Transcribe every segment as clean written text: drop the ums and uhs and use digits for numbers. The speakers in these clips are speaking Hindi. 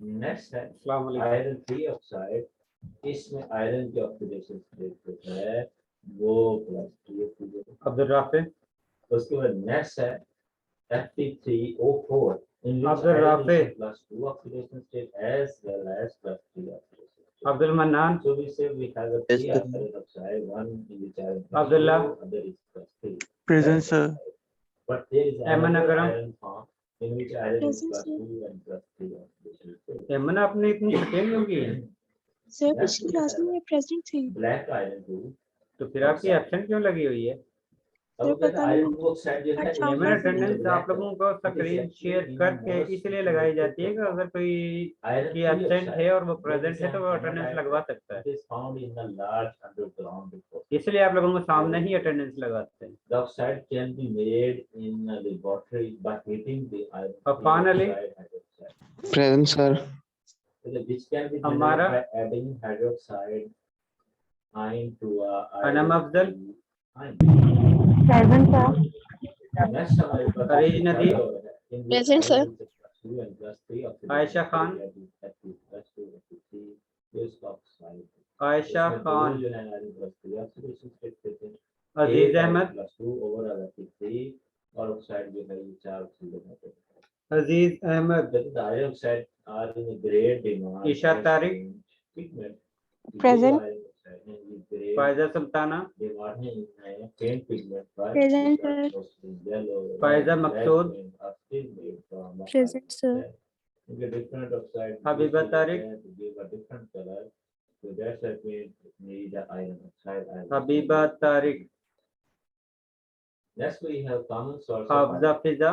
नेक्स्ट है अस्सलाम वालेकुम। आयरन 3 ऑक्साइड, इसमें आयरन की ऑक्सीडेशन स्टेट जो है वो +2 अब्दुल राफे। उसके बाद नेक्स्ट है Fe3O4 in which Abdul iron is Rafi. a +2 oxidation state as well as +3 oxidation state. Abdul mannan. So we say we have a 3 iron oxide, one in which iron Abdullah. +2, other is +3. Present, sir. But there is Ayman another Akram. iron form in which iron is Present, sir. +2 and +3 oxidation state. एमन आपने इतनी छुट्टियां क्यों की हैं? सर पिछली क्लास में प्रेजेंट थी। Black iron 2. तो फिर आपकी एब्सेंट क्यों लगी हुई है? अब सर, पता आयरन नहीं। 2 ऑक्साइड जो है अच्छा, एमन अटेंडेंस आप लोगों को स्क्रीन शेयर करके इसलिए लगाई जाती है कि अगर कोई की एब्सेंट है और वो प्रेजेंट है तो वो अटेंडेंस लगवा सकता है, It is found in the large underground deposit. इसलिए आप लोगों को सामने ही अटेंडेंस लगाते हैं। The oxide can be made in a laboratory by heating the iron finally, hydroxide, Present, sir. which can be हमारा generated by adding hydroxide ion to a Anam Afzal. ion. Present sir. Next हमारे पास अरीज नदीम। Present, sir. आयशा खान। आयशा खान। अजीज अहमद। और ऑक्साइड जो है ये 4 oxygen Aziz Ahmed. Dioxide are in great demand. Isha Tariq. Present. Faiza Sultana. Present, sir. Faiza Maqsood. Present, sir. different oxide Habiba Tariq. to give a different color, so that's why we need the iron oxide. Habiba Tariq. Next we have common source of हाफजा iron. Fiza.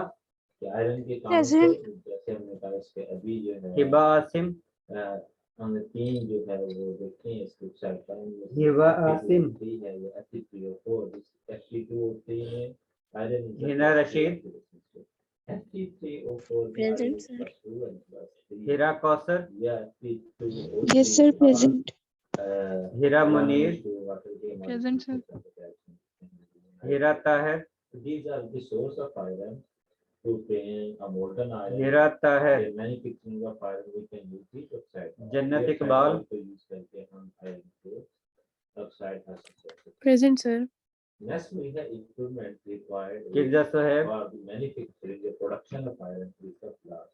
Iron के common Present. source जैसे हमने कहा इसके अभी जो है हिबा आसिम। हमने 3 जो है वो देखे हैं इसके साइड पर हिबा आसिम। है ये Fe3O4 Fe2O3 में iron Hina Rashid. Fe3O4 Present, sir. Hira Kausar. Yes, sir. Present. Hira Munir. Present, sir. Hira Tahir. These are the source of iron to obtain a molten iron. Hira Tahir. There are many pictures of iron we can use heat oxide. जन्नत Heat इकबाल। oxide को use करके हम iron को oxide हासिल कर सकते हैं. Present, sir. Next we have equipment required किर्जा Sohaib. for the manufacturing the production of iron is the glass.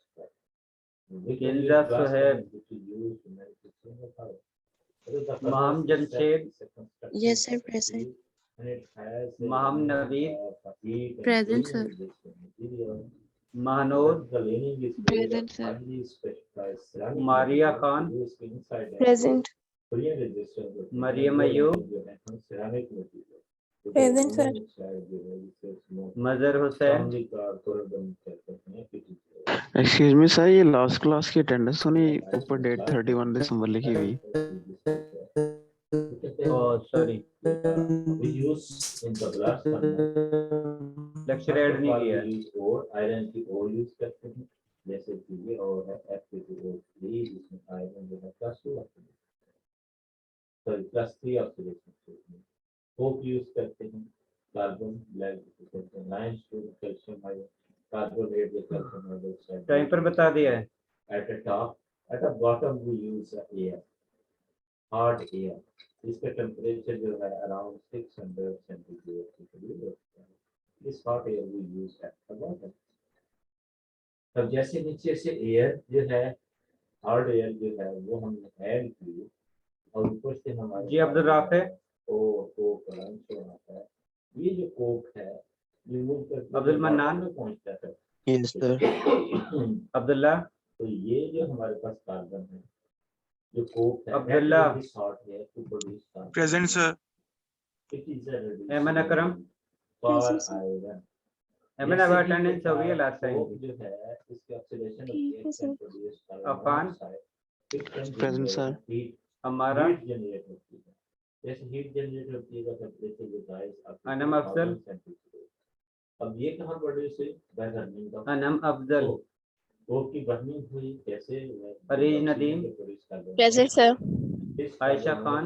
किर्जा Sohaib. Meham Jamshed. Yes, sir. Present. Meham Naveed. Present, sir. महनूद। Present, sir. Maria Khan. Present. Maryam Ayub. Present, sir. मजर हुसैन। एक्सक्यूज मी सर, ये लास्ट क्लास की अटेंडेंस होनी ऊपर डेट 31 दिसंबर लिखी हुई। Oh sorry, We use in the glass lecture add नहीं किया। और आयरन की और यूज करते हैं जैसे कि ये और है Fe2O3 जिसमें आयरन जो है +2 सॉरी +3 ऑक्सीडेशन कोक यूज करते हैं carbon black limestone calcium ion carbonate जो कैल्शियम हाइड्रोक्साइड टाइम पर बता दिया है। at the top at the bottom we use air hard air इसका टेम्परेचर जो है अराउंड 600 सेंटीग्रेड के करीब होता है। इस hot air we use at the bottom। तब जैसे नीचे से एयर जो है हार्ड एयर जो है वो हमने ऐड की और ऊपर से हमारे जी अब्दुल राफे। कोक आता है। ये जो कोक है ये मूव करके अब्दुल मन्नान में पहुंचता है। Yes sir. अब्दुल्ला। तो ये जो हमारे पास कार्बन है जो कोक है अब्दुल्ला। Present sir. एमन अकरम। फॉर आयरन एमन अब अटेंडेंस हो गई है लास्ट टाइम की। जो है इसके ऑक्सीडेशन ठीक है, सर। अफान। Present sir. हमारा हीट जनरेट होती है जैसे हीट जनरेट होती है टेम्परेचर जो है अनम अफजल। अब ये कहाँ प्रोड्यूस हुई बर्निंग का अनम अफजल। वो की बर्निंग हुई कैसे Areej Nadeem. Present, sir. Ayesha Khan.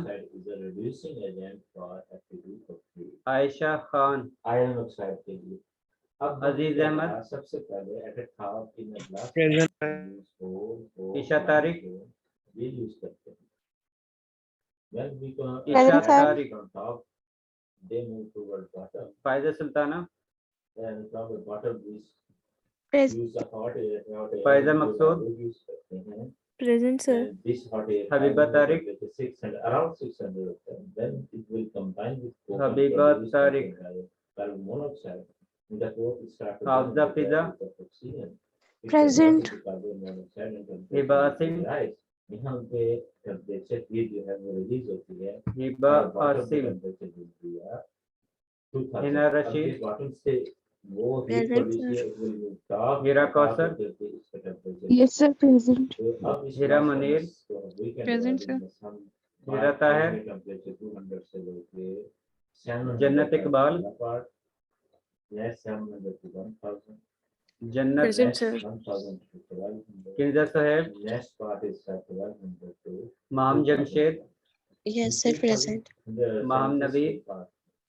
reducing agent for Fe2O3 Ayesha Khan. Iron oxide के लिए अब अजीज अहमद, सबसे पहले at top in the last Present. Isha Tariq, ये यूज करते हैं when we go Isha sir. Tariq, from top they move toward bottom फायदा Sultana, and from the bottom we Present. use the hot air फायदा जो मकसूद, दारू use करते हैं Present, sir. and this hot air Habiba Tariq, with the 600 around 600 of them then it will combine with coke and Habiba produce Tariq, carbon monoxide and the coke will start to हाफजा burn Fiza, with the oxygen. It Present. converts into carbon monoxide and Hiba temperature Asim, will rise. यहाँ पे टेम्परेचर हीट जो है वो रिलीज होती है हिबा और bottom पे आसिम, टेम्परेचर मिलती है 2000 हिना अब रशीद, ये bottom से वो हीट Present, प्रोड्यूस sir. किया it will move top Heera top Kausar, होते होते इसका टेम्परेचर Yes, sir. Present. तो अब इस हीरा blast मुनीर, furnace को weekend Present, वाले sir. में हम हीरा ताहिर, टेम्परेचर 200 से लेके 700 जन्नत इकबाल, apart next 700 to 1000 जन्नत, Present, next sir. 1000 to 1200 Kinza Sohaib, next part is 1200 to माम जमशेद, Yes, sir. Present. माम नबी,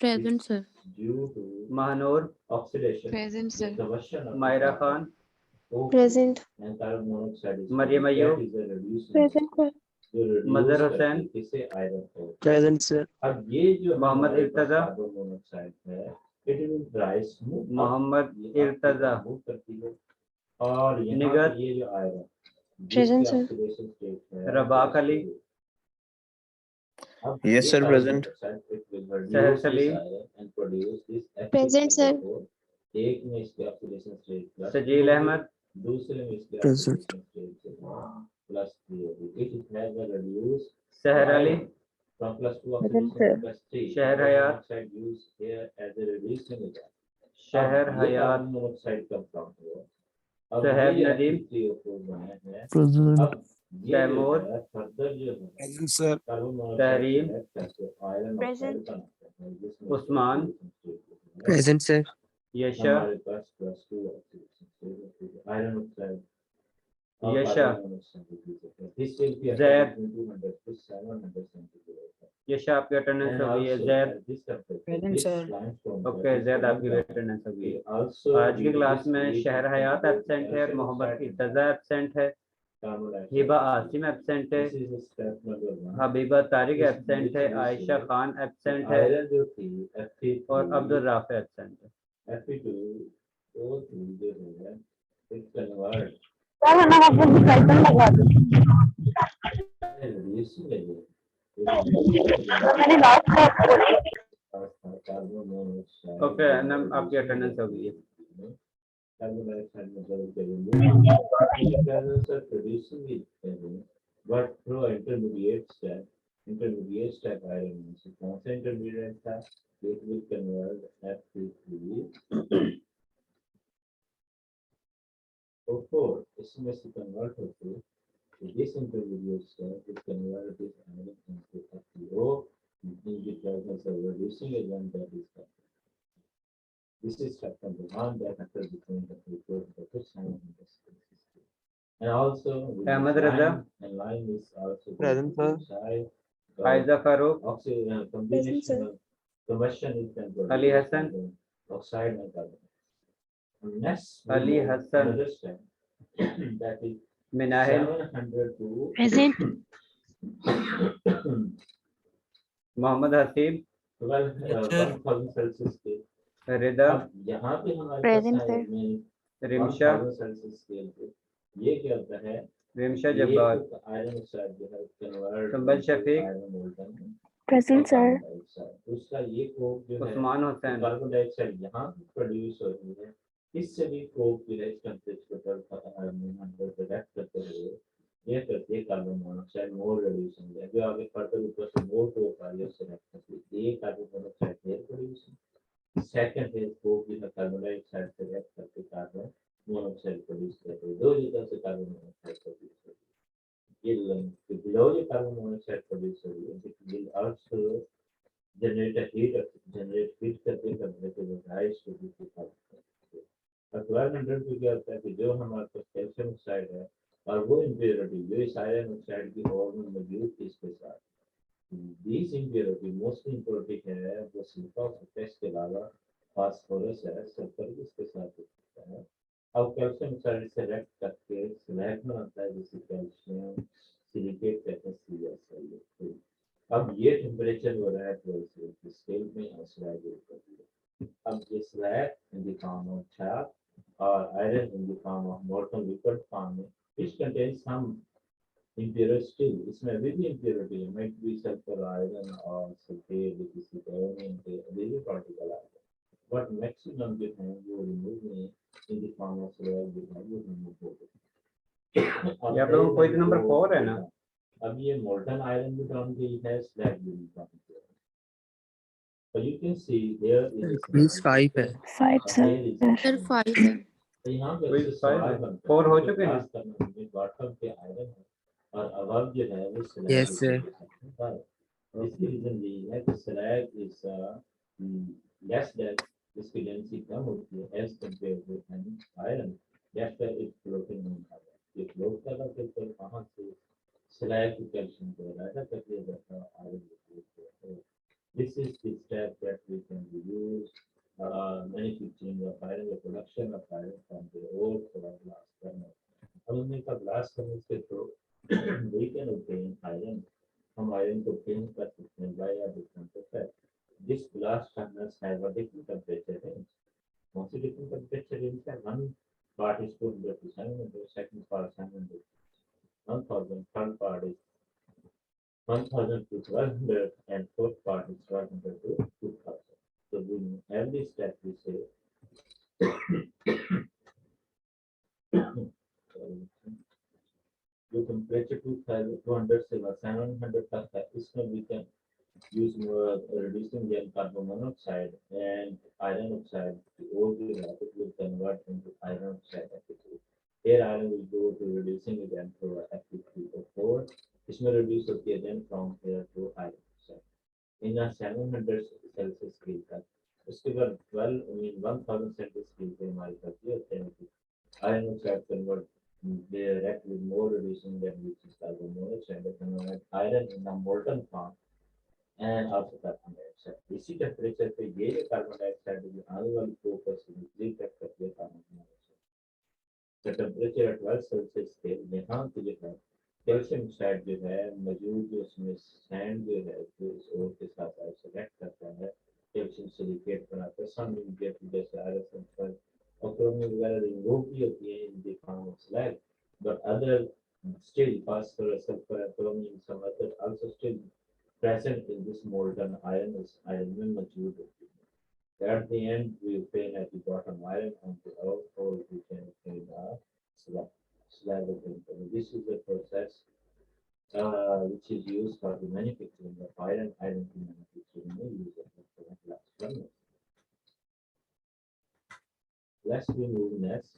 Present, sir. due to Mahnoor, oxidation Present, the sir. combustion of Myra the Khan, coke Present. and carbon monoxide is Maryam that Ayyub, is a reducing Present, sir. जो reduce मजहर करके हुसैन, किसे आयरन को Present, sir. अब ये जो मोहम्मद हमारे पास इर्तजा, कार्बन मोनोऑक्साइड है it will dry smooth Mohammad Irtaza, move करती है और यहाँ निगत, पे ये जो आयरन Present, जिसकी sir. ऑक्सीडेशन स्टेट है रबाक अली, अब Yes, ये sir, carbon present. Monoxide it will Sahar reduce this Saleem, iron and produce this Present, sir. F6 एक में इसकी oxidation state plus Sajeel Ahmed, दूसरे में इसकी Present. ऑक्सीडेशन स्टेट प्लस 3 होगी इट हैज अ reduce सहर Ali, from plus 2 Present, oxidation sir. to plus 3 शहर carbon Hayat, monoxide used here as a reducing agent शहर अब ये हयात, कार्बन मोनोऑक्साइड का काम हुआ अब सहब ये नदीम, FeCO4 बनाए हैं Present. अब ये जो तैमूर, है फर्दर जो है Present, sir. Carbon monoxide Tahreem, से react करके आयरन ऑक्साइड Present. बनाते हैं जिसमें उस्मान, oxidation state है। Present, sir. यशा, हमारे पास plus 2 oxidation state iron oxide और Yasha, carbon monoxide this will be Zaid, between 200 to 700 centigrade यशा आपकी अटेंडेंस हो गई है, Zaid, Present, sir. Okay Zaid आपकी अटेंडेंस हो गई है। आज की क्लास में शहर हयात एब्सेंट है, मोहम्मद इर्तजा एब्सेंट है, हिबा आसिम एब्सेंट है, हबीबा तारिक एब्सेंट है, आयशा खान एब्सेंट है और अब्दुल राफे एब्सेंट है। ओके नम आपकी अटेंडेंस हो गई है। carbon dioxide में बदल के remove presence of producing it but through intermediate step iron so कौन सा intermediate था it will convert Fe3 O4 इसमें से convert होते this intermediate step it convert this iron into FeO in the presence of reducing agent that is carbon. This is step number 1 that occurs between the glucose and the glycerol in this system. And also, with Ahmed this Raza. lime, and lime is also Present, sir. Faiza Farooq, oxygen combination of combustion is can produce Ali Hassan. carbon oxide and carbon. And next, Ali we move Hassan. another step that is Minahil, 700 to Present. Mohammad Haseeb, 1000 Celsius के रिदा, अब यहाँ पे हमारे Present, पास sir. है में रिमशा, 1000 सेल्सियस स्केल पे ये क्या होता है रिमशा जब्बार, आयरन ऑक्साइड जो है convert Sumbul Shafiq, iron molten Present, sir. उसका ये कोक जो है उस्मान हुसैन, कार्बन डाइऑक्साइड यहाँ प्रोड्यूस होती है इससे भी कोक जो है टेम्परेचर पर आयरन अंदर रिएक्ट करते हुए ये करते हैं कार्बन मोनोऑक्साइड मोर रिड्यूस हो जो आगे फर्दर ऊपर से मोर कोक आ रही है उससे रिएक्ट करती है ये carbon monoxide air produce second है कोक जो है कार्बन डाइऑक्साइड से रिएक्ट करके कार्बन मोनोऑक्साइड प्रोड्यूस करते हैं दो जगह से कार्बन मोनोऑक्साइड प्रोड्यूस होती है ये below the carbon monoxide producer it will also generate heat करके the rise to the carbon और 1200 पे क्या होता है कि जो हमारे पास कैल्शियम ऑक्साइड है और वो इम्प्योरिटी जो इस आयरन ऑक्साइड की फॉर्म में मौजूद थी इसके साथ दिस इम्प्योरिटी मोस्ट इम्पोर्टेंट है वो सिलिकॉन टेस्ट के अलावा फास्फोरस है, सल्फर इसके साथ होता है। अब कैल्शियम साइड सेलेक्ट करके स्लैग बनाता है, जिसे कैल्शियम सिलिकेट कहते हैं, CaSiO2। अब ये टेम्परेचर हो रहा है 12 स्केल में और स्लैग ऊपर है। अब ये slag in the form of छाप और iron in the form of molten liquid form में, which contains some impurity still, इसमें अभी भी impurity है, might be sulfur iron और sulfate किसी carbonium के अभी भी particle आ गए, but maximum जो है वो remove नहीं in the form of slag जो है वो remove हो गए। ये आप लोगों को क्वेश्चन नंबर 4 है ना? अब ये molten iron भी डाउन गई है, slag भी डाउन गई है। So you can see there is a Quiz 5 है। 5 sir. Sir 5 है. तो यहाँ पे Quiz ऐसे 5 सवाल है। बनता 4 हो है, चुके हैं? क्लास करना है, बॉटम पे आयरन है और अबव जो है वो स्लैग Yes, sir. है। इसकी रीजन यही है कि स्लैग इज लेस देन, इसकी डेंसिटी कम होती है as compare to iron, that's why it floating on water. ये फ्लोट कर रहा है, फिर वहां से स्लैग की कैल्शियम को ऐसा कर दिया जाता है iron. This is the step that we can use manufacturing of iron, the production of iron from the ore for our blast furnace. अब हमने कहा blast furnace के through we can obtain iron. हम iron को obtain कर सकते हैं by a different process. This blast furnace has a different temperature range. कौन सी different temperature range है? One part is 200 to 700, second part 700, 1000, third part is 1000 to 1200, and fourth part is 1200 to 2000. So we every step we say जो temperature 200 से 700 तक है, इसमें we can use more reducing the carbon monoxide and iron oxide. The ore will convert into iron oxide Fe2. Here iron will go to reducing again to Fe3O4. इसमें reduce होती है then from here to iron oxide. In a 700 Celsius scale तक, उसके बाद 1000 Celsius scale पे हमारे पास ये होते हैं कि iron oxide convert directly more reducing than which is carbon monoxide, convert iron in a molten form and also carbon dioxide. इसी टेम्परेचर पे ये जो कार्बन डाइऑक्साइड है आने वाली 4% रिफ्लेक्ट करती है कार्बन मोनोऑक्साइड। तो टेम्परेचर एट 12 सेल्सियस पे यहाँ पे जो है कैल्शियम ऑक्साइड जो है मौजूद, जो उसमें सैंड जो है जो इस ओर के साथ सेलेक्ट करता है, कैल्शियम सिलिकेट बनाता है, सम इमीडिएटली जैसे आयरन सल्फर और क्रोमियम वगैरह रिमूव भी होती है in the form of slag, but other still phosphorus, sulfur, chromium, some other also still present in this molten iron is iron में मौजूद होती है। At the end, we obtain at the bottom iron, and the outflow we can obtain a slag of iron. This is a process which is used for the manufacturing of iron. Iron to manufacturing may use it for blast furnace. Let's we move next.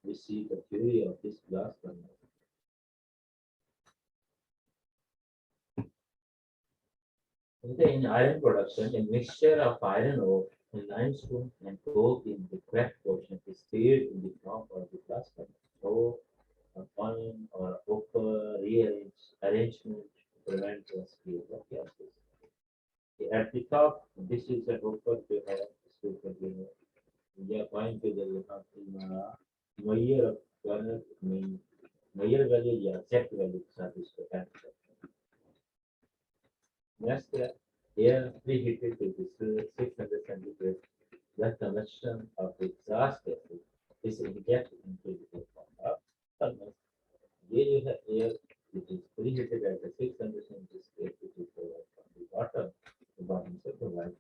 We see the theory of this blast furnace. In iron production, a mixture of iron ore and limestone and coke in the cracked portion is stirred in the top of the blast furnace. So, a fine or upper arrangement to prevent the escape of gases. At the top, this is a upper to have super या पॉइंट पे जब यहाँ पे हमारा मेजर ऑफ मेजर वैल्यू या सेट वैल्यू के साथ इसको ऐड करते हैं। Next, air preheated to this 600 centigrade, the combustion of the exhaust gases is injected into the furnace. ये जो है air which is preheated at the 600 centigrade, which is from the bottom से provide.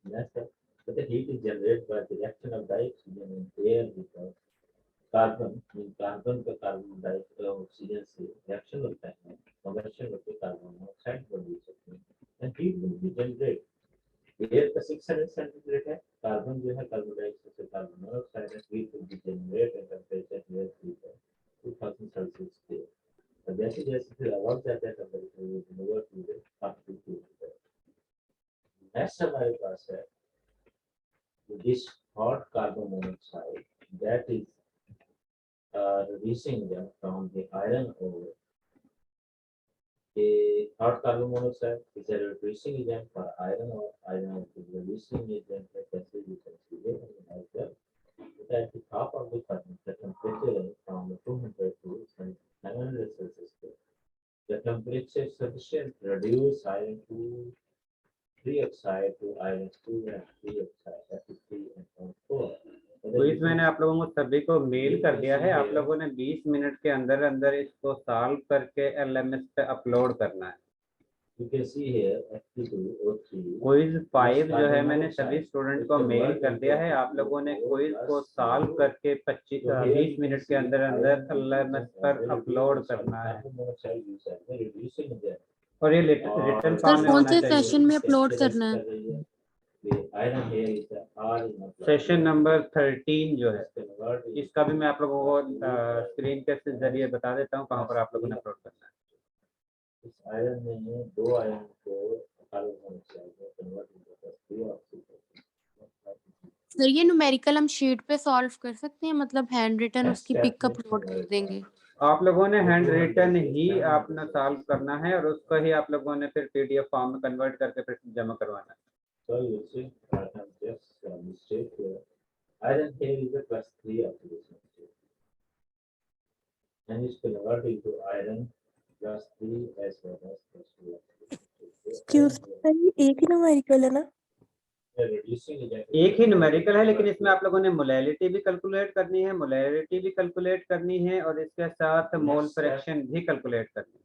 Next, but the heat is generated by the reaction of dioxygen in air with carbon. In carbon का carbon dioxide oxygen से reaction होता है, combustion होती है, carbon monoxide produce होती है, and heat will be generated. Air का 600 centigrade है, carbon जो है carbon dioxide से carbon monoxide है, heat will be generated at temperature near 2000 Celsius scale. और जैसे जैसे फिर above जाता है temperature will be lower to the up to 200. Next हमारे पास है this hot carbon monoxide that is releasing them from the iron ore A hot carbon monoxide is a reducing agent for iron, or iron is a reducing agent like acid you can see here as well. But at the top of the furnace, the temperature is from 200 to 700 Celsius. The temperature is sufficient to reduce iron to 3 oxide to iron 2 and 3 oxide, that is 3 and 4. तो इस मैंने आप लोगों को सभी को मेल कर दिया है, आप लोगों ने 20 मिनट के अंदर अंदर इसको सॉल्व करके LMS पे अपलोड करना है। You can see here Fe2O3 quiz 5 जो है मैंने सभी स्टूडेंट को मेल कर दिया है, आप लोगों ने क्विज को सॉल्व करके 20 मिनट के अंदर अंदर LMS पर अपलोड करना है और ये रिटर्न सर फॉर्म में कौन होना से चाहिए। सेशन में अपलोड करना है? सेशन नंबर 13 जो है, इसका भी मैं आप लोगों को स्क्रीन के जरिए बता देता हूँ कहाँ पर आप लोगों ने अपलोड करना है। इस आयरन में 2 आयरन को सर ये न्यूमेरिकल हम शीट पे सॉल्व कर सकते हैं, मतलब हैंड रिटन उसकी पिक अपलोड कर देंगे? आप लोगों ने हैंड रिटन ही आपने सॉल्व करना है और उसको ही आप लोगों ने फिर PDF फॉर्म में कन्वर्ट करके फिर जमा करवाना है। So you see, I have just a mistake here. Iron here is a +3 oxidation state. And it's converted into iron +3 as well as +2 oxidation state. Excuse me, एक ही न्यूमेरिकल है ना? एक ही न्यूमेरिकल है, लेकिन इसमें आप लोगों ने मोलैलिटी भी कैलकुलेट करनी है, मोलैलिटी भी कैलकुलेट करनी है और इसके साथ मोल फ्रैक्शन भी कैलकुलेट करनी है।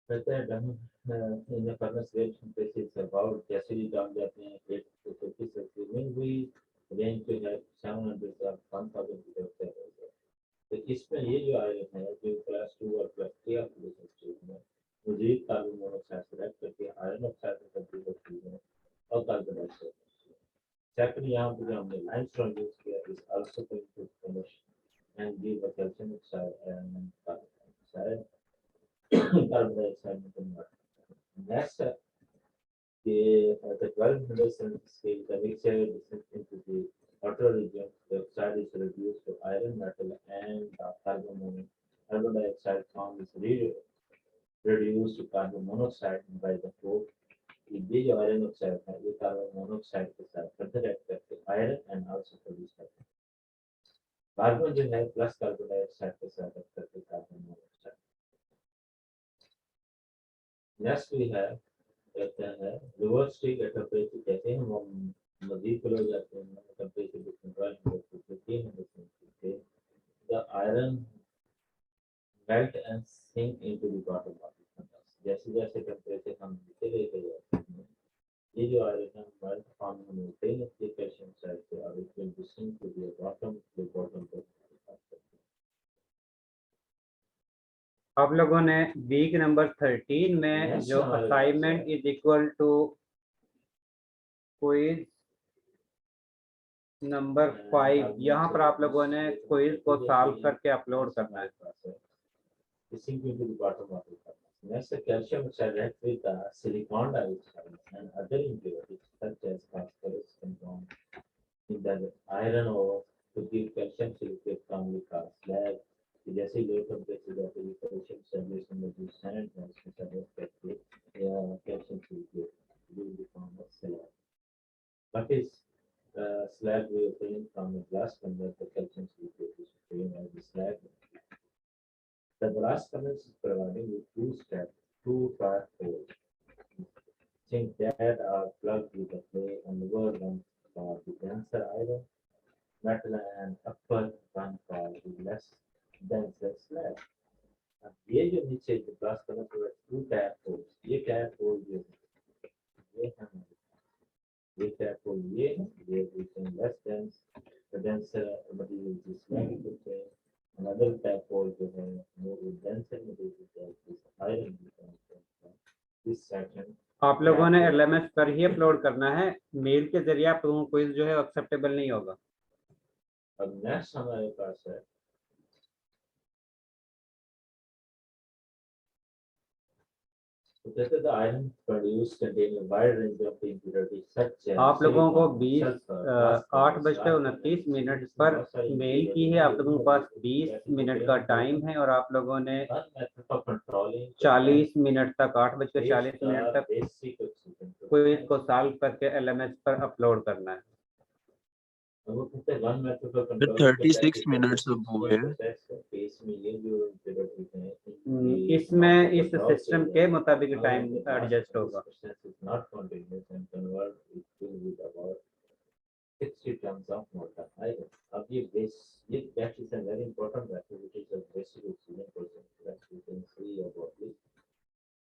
In the furnace rate temperature is about जैसे ही डाल जाते हैं 8 to 50 सेल्सियस में we range to have 700 or 1000 Celsius। तो इसमें ये जो आयरन है जो +2 और +3 ऑक्सीडेशन स्टेट में मजीद कार्बन मोनोऑक्साइड सेलेक्ट करके आयरन ऑक्साइड में तब्दील होती है और कार्बन डाइऑक्साइड। सेकंड यहाँ पे जो हमने लाइमस्टोन यूज किया is also going to combustion and give a calcium oxide and carbon dioxide carbon dioxide में convert। Next, the 1200 scale, the mixture descends into the outer region. The oxide is reduced to iron metal and the carbon dioxide form is reduced to carbon monoxide by the flow। ये जो iron oxide है ये carbon monoxide के साथ further react करके iron and also produce करते हैं। कार्बन जो है प्लस कार्बन डाइऑक्साइड के साथ react करके कार्बन मोनोऑक्साइड। नेक्स्ट भी है कहते हैं लोअर स्टेट टेम्परेचर, कहते हैं हम मजीद को हो जाते हैं temperature between 1200 to 1500 Celsius। The iron melt and sink into the bottom of the furnace। जैसे जैसे टेम्परेचर हम नीचे लेके जाते हैं ये जो आयरन है मेल्ट फॉर्म में होते हैं इसके कैल्शियम साइड से और it will be sink to the bottom तक। आप लोगों ने वीक नंबर 13 में जो assignment is equal to quiz number 5 यहाँ पर आप लोगों ने क्विज को सॉल्व करके अपलोड करना है। Next, the calcium oxide reacts with the silicon dioxide and other impurities such as phosphorus compound in the iron ore to give calcium silicate formally called slag। जैसे लो टेम्परेचर जाते हैं कैल्शियम सैचुरेशन में जो सैंड है उसमें सब्सट्रैक्ट करके या calcium silicate will become a slag। What is slag we obtain from a glass furnace? The calcium silicate is obtained as a slag। The glass furnace is providing with two fire holes think that are plugged with a clay and lower one for the denser iron metal and upper one for the less denser slag। अब ये जो नीचे जो ग्लास फर्नेस है टू टैप होल्स, ये टैप होल जो है ये है ये टैप होल ये है ये less dense denser material is slag होते हैं। another tap hole जो है more denser material is iron। this section आप लोगों ने LMS पर ही अपलोड करना है, मेल के जरिए आप लोगों को क्विज जो है एक्सेप्टेबल नहीं होगा। अब नेक्स्ट हमारे पास है तो कहते the iron produced contain a wide range of impurities such as आप लोगों को silicon, 20 sulfur, 8:29 पर मेल की है, आप लोगों के पास 20 मिनट का टाइम है और आप लोगों ने 40 मिनट तक 8:40 तक क्विज को सॉल्व करके LMS पर अपलोड करना है। वो कहते हैं one method for The controlling the 36 temperature minutes is अब हो oxygen गए। process है। Phase में ये जो impurities हैं, इसमें इस control सिस्टम से के मुताबिक है। टाइम The last एडजस्ट होगा। process is not continuous and convert it to with about 60 tons of molten iron. अब ये that is a very important factor which is a basic oxygen process that you can see about this.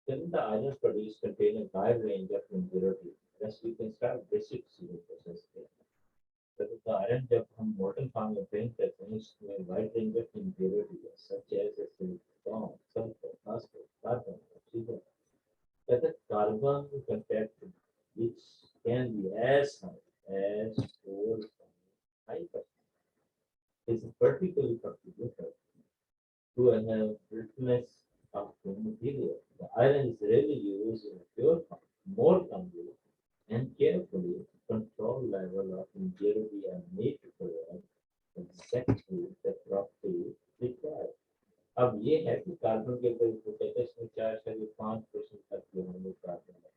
Then the iron produced contain a wide range of impurities. Thus we can start basic oxygen process here. तो आयरन जब हम मोल्टन फॉर्म में पेंट करते हैं इसमें wide range of impurities such as silicon sulphur phosphorus carbon oxygen कहते हैं carbon content which can be as high as 4.5% is particularly contributed to a brittleness of the material. The iron is rarely used in pure form. More commonly and carefully control level of impurity and need to provide exactly the property required. अब ये है कि कार्बन के ऊपर कहते हैं इसमें 4 से 5% तक जो है वो कार्बन है।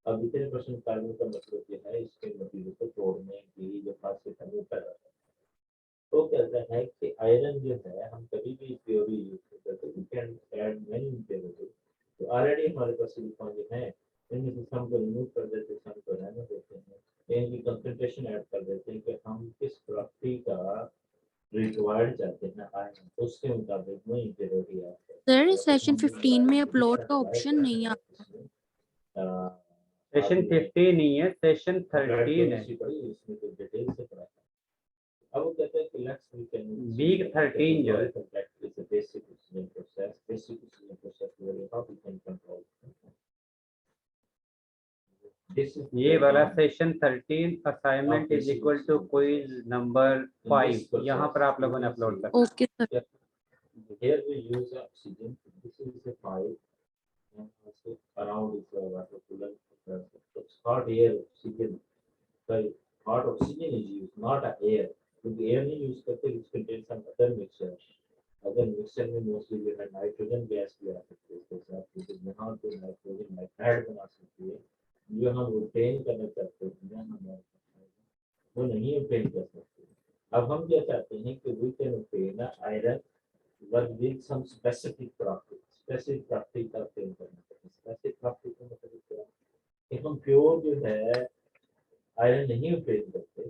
अब इतने % कार्बन का मतलब ये है इसके मटेरियल को तोड़ने की जो खासियत है वो पैदा करता है। तो कहता है कि आयरन जो है हम कभी भी प्योरी यूज करते हैं, we can add many impurities. तो ऑलरेडी हमारे पास सिलिकॉन जो है इनमें से सम को रिमूव कर देते हैं, सम को रहने देते हैं, इनकी कंसंट्रेशन ऐड कर देते हैं कि हम किस प्रॉपर्टी का रिक्वायर्ड चाहते हैं आयरन उसके मुताबिक वो इम्प्योरिटी आता है। सर सेशन 15 में अपलोड का ऑप्शन नहीं आता। सेशन 15 नहीं है, सेशन 13 है। इसमें तो डिटेल से पढ़ा है। अब वो कहते हैं कि लेट्स वी कैन वीक 13 जो है basic process where how we can control ये वाला session 13 assignment is equal to quiz number 5 यहाँ पर आप लोगों ने अपलोड कर। Okay sir. Here we use oxygen. This is a pipe and also around is a water cooler. It's hot air oxygen. Sorry, hot oxygen is used, not air. क्योंकि air नहीं use करते, which contains some other mixture. Other mixture में mostly जो है nitrogen gas भी आ सकती है इसके साथ, क्योंकि यहाँ पे nitrogen nitride बना सकती है, जो हम obtain करना चाहते हैं, वो नहीं obtain कर सकते। अब हम क्या चाहते हैं कि we can obtain iron but with some specific property का obtain करना चाहते हैं। Specific property का मतलब क्या है कि हम प्योर जो है आयरन नहीं obtain करते,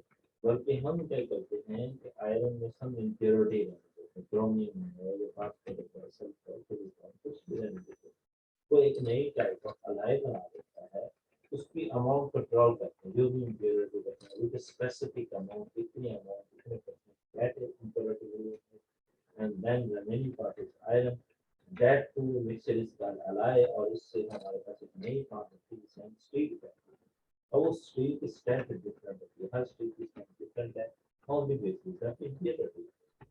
बल्कि हम क्या करते हैं कि आयरन में some impurity रहते हैं, क्रोमियम है या फास्फोरस है, सल्फर सिलिकॉन कुछ भी रहने देते हैं, वो एक नई टाइप ऑफ अलाय बना देता है, उसकी अमाउंट कंट्रोल करते हैं, जो भी impurity रहते हैं विद स्पेसिफिक अमाउंट, इतनी अमाउंट इतने % that is impurity and then the remaining part is iron. That two mixture is called alloy और इससे हमारे पास एक नई फॉर्म होती है जिसे हम स्टील कहते हैं। और वो स्टील की स्ट्रेंथ डिफरेंट होती है, हर स्टील की स्ट्रेंथ डिफरेंट है on the basis of impurity.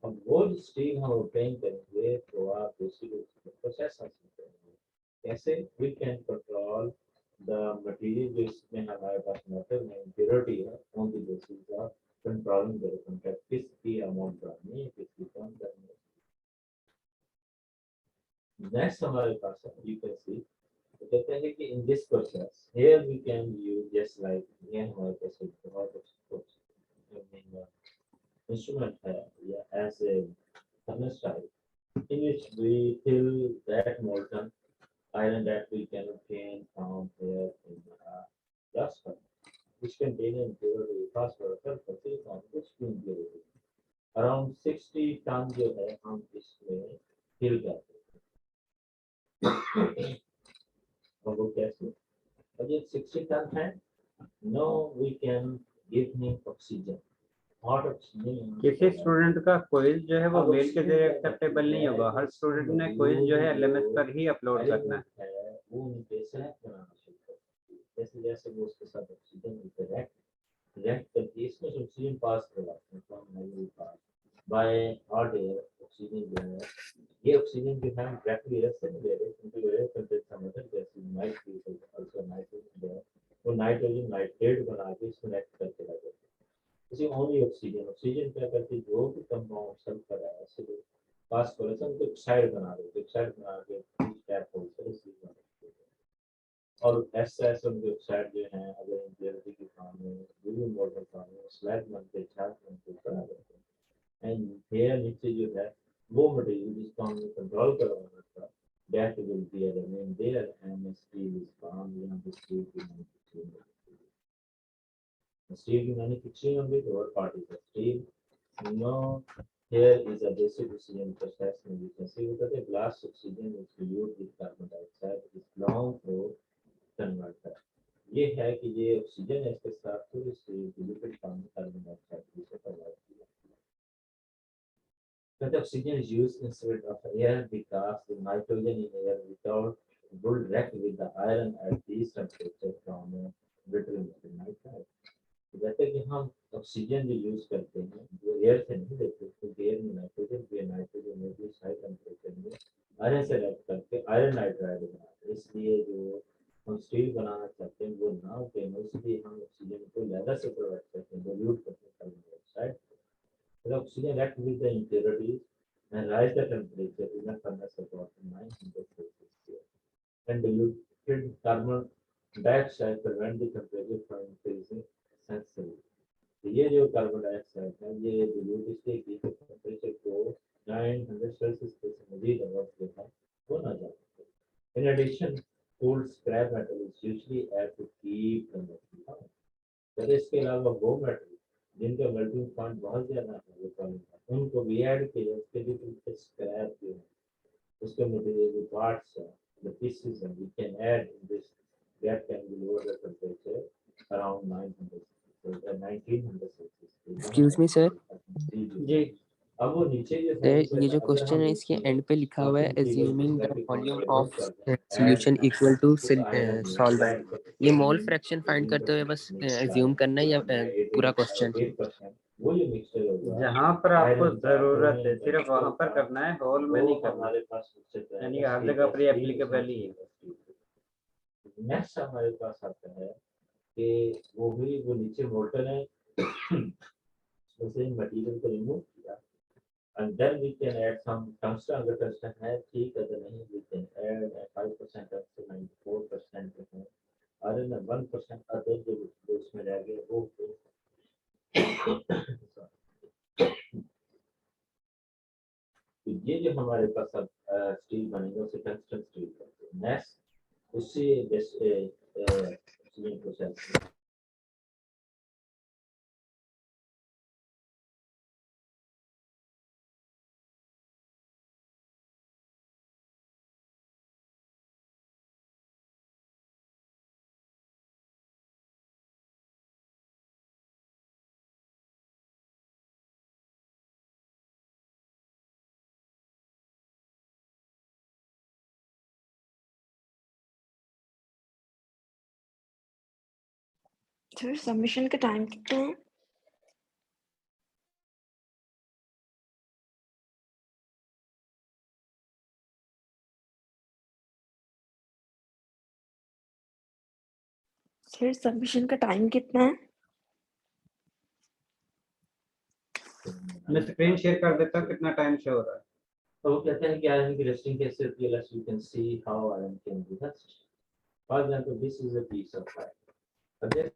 अब वो स्टील हम ऑब्टेन करेंगे तो आप बेसिकली प्रोसेस हासिल करेंगे। कैसे? We can control the material जो इसमें हमारे पास मेटल में इम्प्योरिटी है on the basis of controlling the content, किसकी अमाउंट करनी है किसकी कम करनी है। नेक्स्ट हमारे पास है यू कैन सी, तो कहते हैं कि in this process here we can use just like ये हमारे पास एक बहुत अच्छा इंस्ट्रूमेंट है या as a furnace type in which we fill that molten iron that we can obtain from here in blast furnace, which contain impurity phosphorus, sulfur, silicon, which impurity around 60 ton जो है हम इसमें फिल करते हैं। और वो कैसे? और ये 60 टन है, no we can give him oxygen, hot oxygen। किसी स्टूडेंट का क्विज जो है वो मेल के जरिए एक्सेप्टेबल नहीं होगा, हर स्टूडेंट ने क्विज जो है LMS पर ही अपलोड करना है। वो उनके साथ बनाना शुरू करते हैं, जैसे जैसे वो उसके साथ ऑक्सीजन रिएक्ट करके इसमें ऑक्सीजन पास करवाते हैं, बाय हॉट एयर ऑक्सीजन जो है ये ऑक्सीजन जो है डायरेक्टली एयर से नहीं ले रहे क्योंकि air content some other gases might be also nitrogen there, वो नाइट्रोजन नाइट्रेट बना के इसको नेक्स्ट करके लगे। इसी ओनली ऑक्सीजन ऑक्सीजन क्या करती है, जो भी कंपाउंड सल्फर है एसिड फास्फोरस उनको ऑक्साइड बना देते, ऑक्साइड बना के टैप होकर इसी और एस उनके ऑक्साइड जो है अगर इम्प्योरिटी के फॉर्म में यूवी मॉडल फॉर्म में स्लैग बनते छाछ बनते बना देते हैं। एंड हेयर नीचे जो है वो मटेरियल जिसको हमने कंट्रोल करवाना था that will be remain there and steel is formed यहाँ पे steel की manufacturing होती है। Steel की manufacturing होगी तो और part is the steel. No, here is a basic oxygen process and you can see that the glass oxygen is dilute with carbon dioxide is long flow converter. ये है कि ये ऑक्सीजन है इसके साथ थोड़ी सी डिल्यूटेड कार्बन डाइऑक्साइड से प्रोवाइड की जाती है। But oxygen is used instead of air because the nitrogen in air without would react with the iron at these temperature from brittle nitride. जैसे कि हम ऑक्सीजन जो यूज करते हैं वो एयर से नहीं लेते क्योंकि एयर में नाइट्रोजन में भी हाई टेम्परेचर में आयरन से रिएक्ट करके आयरन नाइट्राइड बनाते हैं, इसलिए जो हम स्टील बनाना चाहते हैं वो ना दें, इसलिए हम ऑक्सीजन को ज़्यादा से प्रोवाइड करते हैं, dilute करते हैं carbon dioxide. The oxygen react with the impurities and rise the temperature in a furnace of about 900 Celsius. And diluted carbon dioxide prevent the temperature from increasing essentially. तो ये जो कार्बन डाइऑक्साइड है ये dilute इसलिए की टेम्परेचर को 900 सेल्सियस से मजीद अबव जो है वो ना जा सके। In addition, cooled scrap metal is usually added to keep the melting down. जब इसके अलावा वो मेटल जिनका मेल्टिंग पॉइंट बहुत ज्यादा है वो पॉइंट उनको भी ऐड किया उसके भी कुछ स्क्रैप जो है उसके मटेरियल जो पार्ट्स है द पीसेस है we can add in this that can be lower the temperature around 900 1900 Celsius. Excuse me sir. जी अब वो नीचे जो है सर ये जो क्वेश्चन है इसके एंड पे लिखा हुआ है assuming the volume of solution equal to solvent, ये मोल फ्रैक्शन फाइंड करते हुए बस एज्यूम करना है या पूरा क्वेश्चन? वो जो मिक्सचर होगा जहाँ पर आपको जरूरत है सिर्फ वहां पर करना है, होल में नहीं करना, हमारे पास यानी हर जगह पर एप्लीकेबल ही है। नेक्स्ट हमारे पास आता है कि वो नीचे मोल्टन है उससे मटेरियल को रिमूव किया and then we can add some tungsten अगर tungsten है ठीक अगर नहीं we can add 5% up to 94% है और 1% अदर जो उसमें रह गया वो तो ये जो हमारे पास अब स्टील बनेगा उसे टंगस्टन स्टील करते हैं। नेक्स्ट उससे प्रोसेस सर सबमिशन का टाइम कितना है? सर सबमिशन का टाइम कितना है? मैं स्क्रीन शेयर कर देता हूँ कितना टाइम शो हो रहा है। तो वो कहते हैं कि आयरन की रेस्टिंग कैसे होती है you can see how iron can be touched. For example, this is a piece of iron.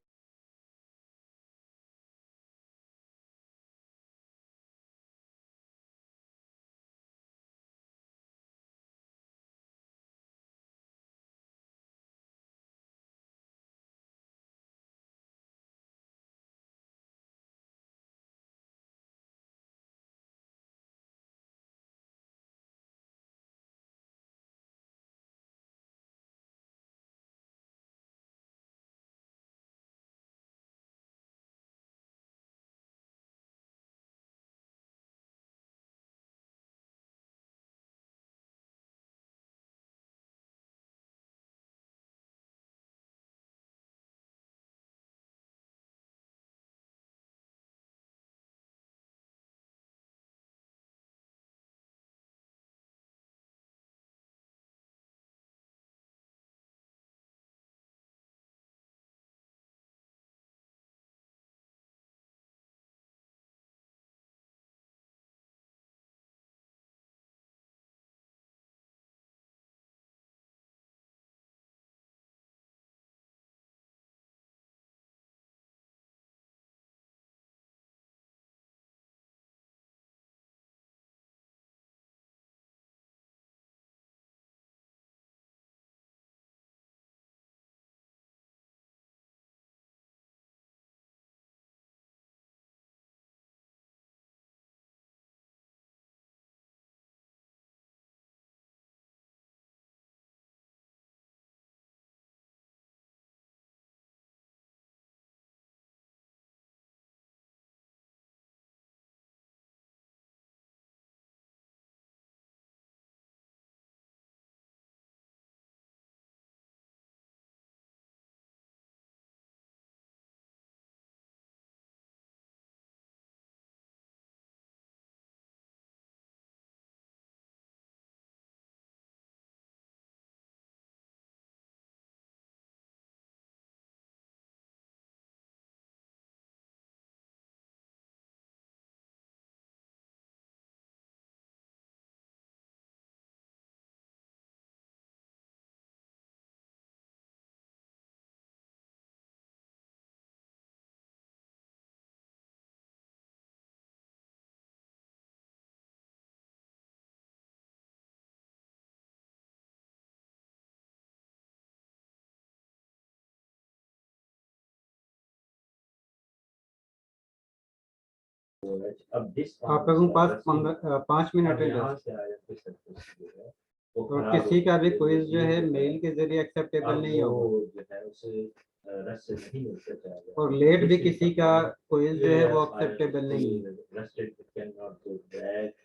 अब जिस आप लोगों के पास 5 मिनट है यहाँ बस। से आया फिर सब कुछ जो है वो और खराब किसी का भी हो क्विज जो है जाएगा। मेल के जरिए एक्सेप्टेबल अब नहीं होगा, वो जो है उसे रस से नहीं मिल सकता और लेट भी किसी का क्विज जो है वो एक्सेप्टेबल नहीं है। Rusted cannot go back.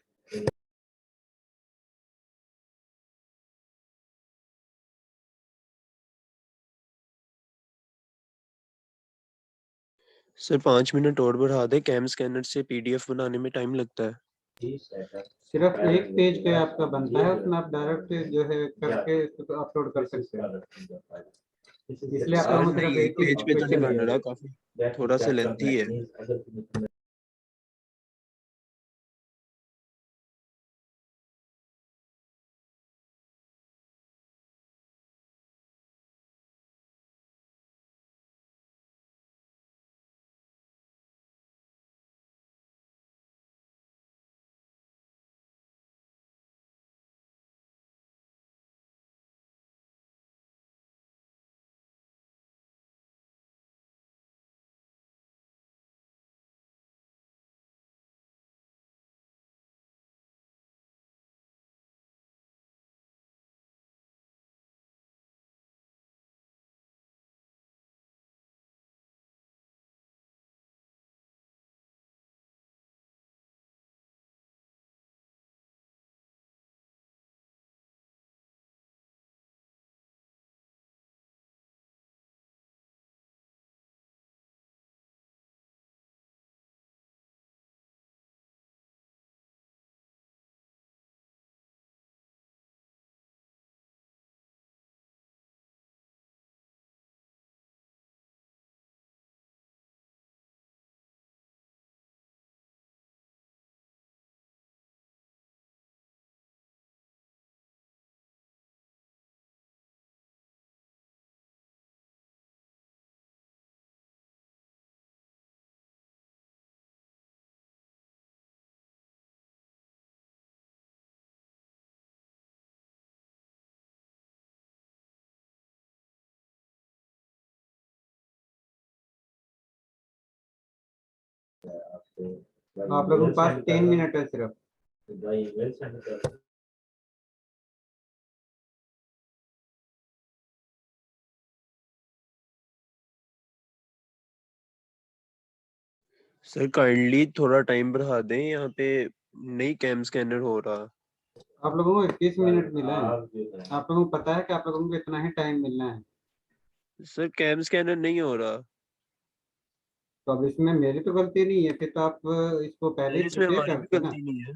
Sir 5 minute और बढ़ा दे, कैम स्कैनर से पीडीएफ बनाने में टाइम लगता है। सिर्फ एक पेज पे आपका बनता है, उसमें आप डायरेक्ट जो है करके अपलोड कर सकते हैं। इसलिए आप लोगों को सिर्फ एक ही पेज पे तो नहीं क्वेश्चन बन दिया रहा, है। काफी थोड़ा सा लेंथी है। आप लोगों के पास 3 मिनट है सिर्फ। सर काइंडली थोड़ा टाइम बढ़ा दें, यहाँ पे नहीं कैम स्कैनर हो रहा। आप लोगों को 21 मिनट मिला है। आप लोगों को पता है कि आप लोगों को इतना ही टाइम मिलना है। सर कैम स्कैनर नहीं हो रहा। तो अब इसमें मेरी तो गलती नहीं है, फिर तो आप इसको पहले ही इसमें प्रिपेयर हमारी भी करते ना। गलती नहीं है।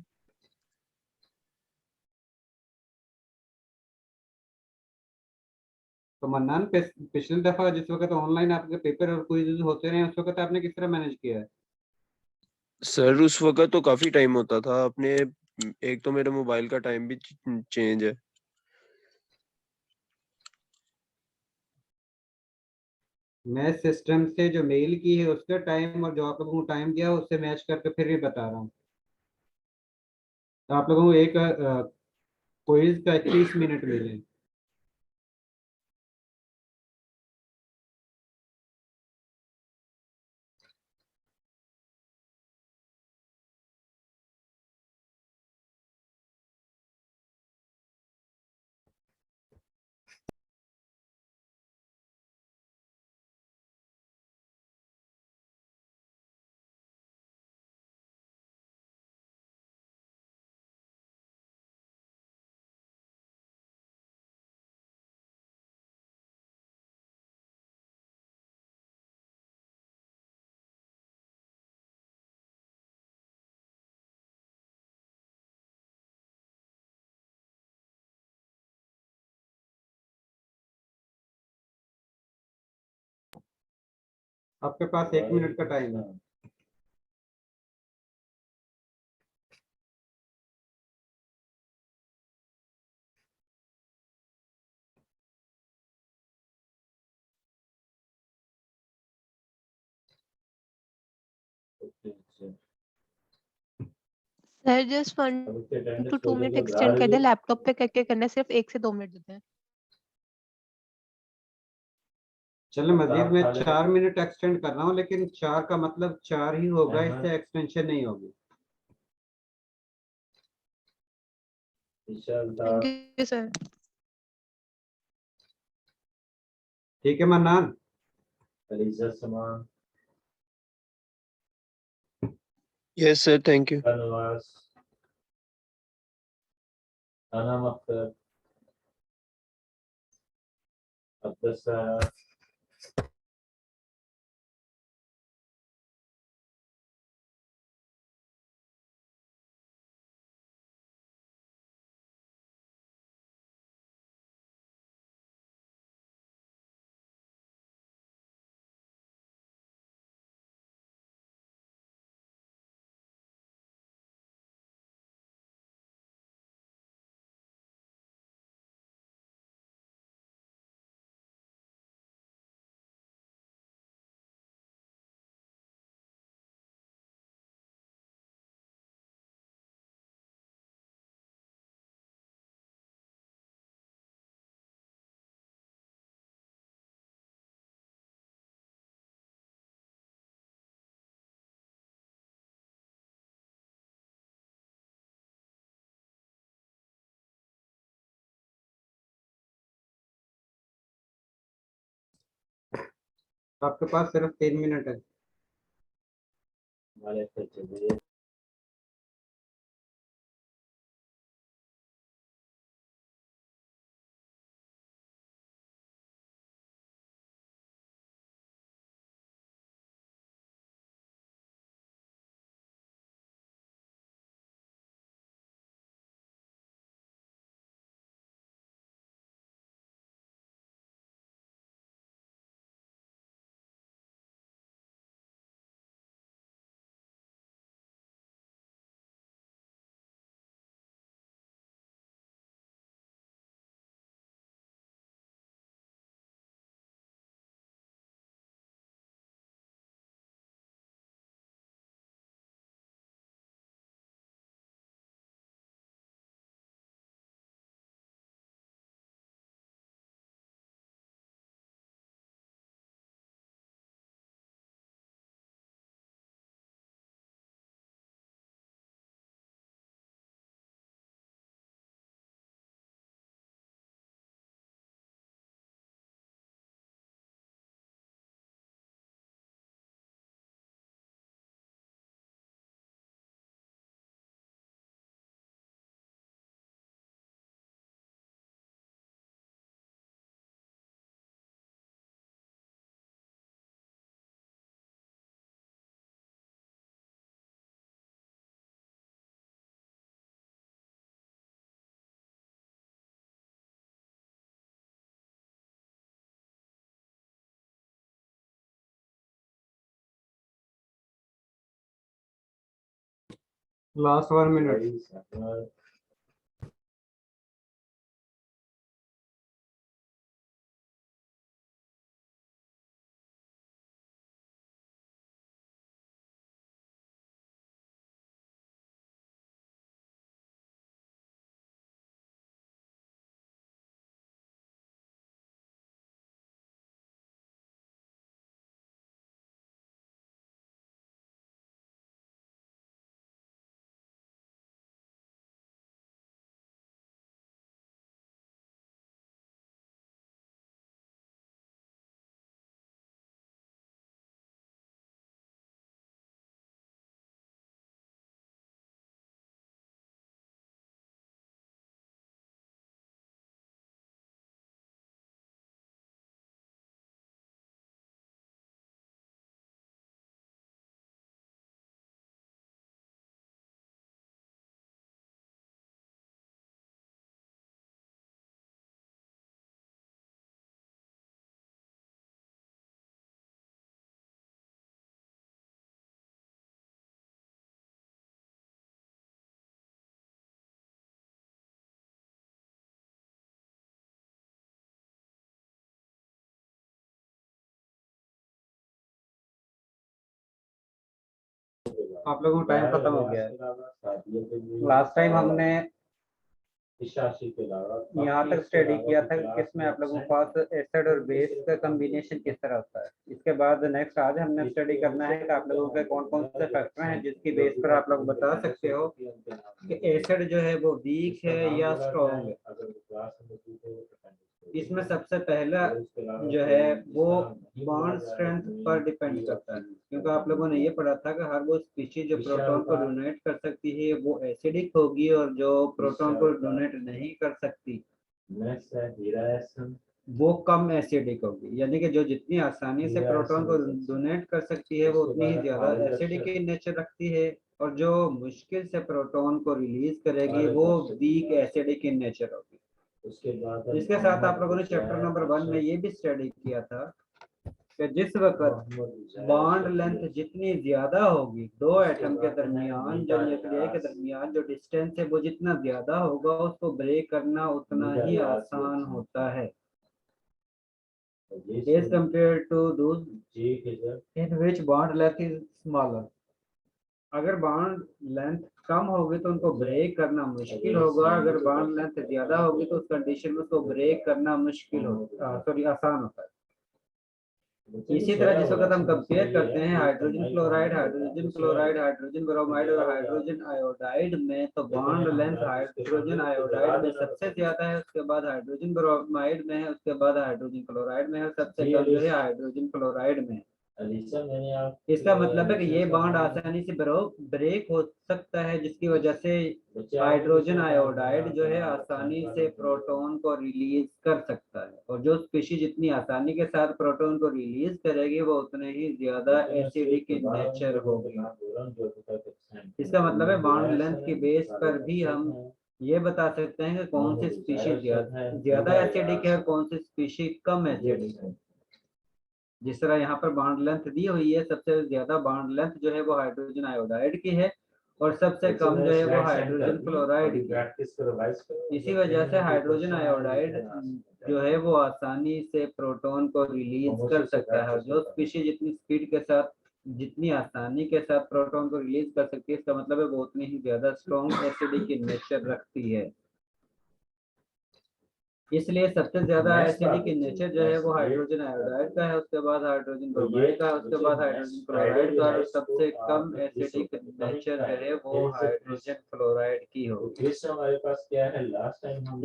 तो मन्नान पिछली दफा जिस वक्त ऑनलाइन आपके पेपर और क्विज होते रहे, उस वक्त आपने किस तरह मैनेज किया है? सर उस वक्त तो काफी टाइम होता था अपने, एक तो मेरे मोबाइल का टाइम भी चेंज है। मैं सिस्टम से जो मेल की है उसका टाइम और जो आप लोगों को टाइम दिया है उससे मैच करके फिर भी बता रहा हूँ। तो आप लोगों को एक क्विज का 21 मिनट मिले। आपके पास 1 मिनट का टाइम है। Sir just 1 to 2 minute extend कर दे, लैपटॉप पे करके करना है, सिर्फ 1 से 2 मिनट देते हैं। चलो मजीद मैं आप 4 मिनट एक्सटेंड कर रहा हूँ, लेकिन 4 का मतलब 4 ही होगा, इससे एक्सटेंशन नहीं होगी। इंशाल्लाह। Thank you sir. ठीक है मन्नान। अलीजा समान, yes sir, thank you. Nawaz, Anam Akhtar, Abdul आपके पास सिर्फ 3 मिनट है। वालेकुम चलिए। Last 1 minute. रईस अहमद, आप लोगों का टाइम खत्म हो गया है। सादिया के लिए लास्ट टाइम हमने इस राशि के अलावा यहाँ तक स्टडी किया था कि किसमें आप लोगों के पास एसिड और बेस का कम्बिनेशन किस तरह होता है। इसके बाद नेक्स्ट आज हमने स्टडी करना है कि आप लोगों के कौन कौन से फैक्टर हैं जिसकी बेस पर आप लोग बता सकते हो कि एसिड जो है वो वीक है या स्ट्रॉन्ग है। इसमें सबसे पहला जो है वो बॉन्ड स्ट्रेंथ पर डिपेंड करता है, क्योंकि आप लोगों ने ये पढ़ा था कि हर वो स्पीशीज जो प्रोटॉन को डोनेट कर सकती है वो एसिडिक होगी और जो प्रोटॉन को डोनेट नहीं कर सकती वो कम एसिडिक होगी। यानी कि जो जितनी आसानी से प्रोटॉन को डोनेट कर सकती है वो उतनी ही ज्यादा एसिडिक इन नेचर रखती है, और जो मुश्किल से प्रोटॉन को रिलीज करेगी वो वीक एसिडिक इन नेचर होगी। इसके साथ आप लोगों ने चैप्टर नंबर 1 में ये भी स्टडी किया था कि जिस वक्त बॉन्ड लेंथ जितनी ज्यादा होगी दो एटम के दरमियान, जो न्यूक्लियाई के दरमियान जो डिस्टेंस है वो जितना ज्यादा होगा उसको ब्रेक करना उतना ही आसान होता है as compared to those in which bond length is smaller। अगर बॉन्ड लेंथ कम होगी तो उनको ब्रेक करना मुश्किल होगा, अगर बॉन्ड लेंथ ज्यादा होगी तो उस कंडीशन में उसको ब्रेक करना मुश्किल होगा, सॉरी आसान होता है। इसी तरह जिस वक्त हम कंपेयर करते हैं हाइड्रोजन क्लोराइड, हाइड्रोजन ब्रोमाइड और हाइड्रोजन आयोडाइड में, तो बॉन्ड लेंथ हाइड्रोजन आयोडाइड में सबसे ज्यादा है, उसके बाद हाइड्रोजन ब्रोमाइड में है, उसके बाद हाइड्रोजन क्लोराइड में है, सबसे कम जो है हाइड्रोजन क्लोराइड में है। इसका मतलब है कि ये बॉन्ड आसानी से ब्रेक हो सकता है, जिसकी वजह से हाइड्रोजन आयोडाइड जो है आसानी से प्रोटॉन को रिलीज कर सकता है, और जो स्पीशीज जितनी आसानी के साथ प्रोटॉन को रिलीज करेगी वो उतने ही ज्यादा एसिडिक इन नेचर होगी। इसका मतलब है बॉन्ड लेंथ की बेस पर भी हम ये बता सकते हैं कि कौन सी स्पीशीज ज्यादा एसिडिक है और कौन सी स्पीशीज कम एसिडिक है। जिस तरह यहाँ पर बॉन्ड लेंथ दी हुई है, सबसे ज्यादा बॉन्ड लेंथ जो है वो हाइड्रोजन आयोडाइड की है और सबसे कम जो है वो हाइड्रोजन क्लोराइड की। इसी वजह से हाइड्रोजन आयोडाइड जो है वो आसानी से प्रोटॉन को रिलीज कर सकता है, जो स्पीशीज जितनी स्पीड के साथ जितनी आसानी के साथ प्रोटॉन को रिलीज कर सकती है, इसका मतलब है वो उतनी ही ज्यादा स्ट्रॉन्ग एसिडिक इन नेचर रखती है। इसलिए सबसे ज्यादा एसिडिक इन नेचर जो है वो हाइड्रोजन आयोडाइड का है, उसके बाद हाइड्रोजन ब्रोमाइड का, उसके बाद हाइड्रोजन क्लोराइड का, और सबसे कम एसिडिक नेचर जो है वो हाइड्रोजन क्लोराइड की होगी।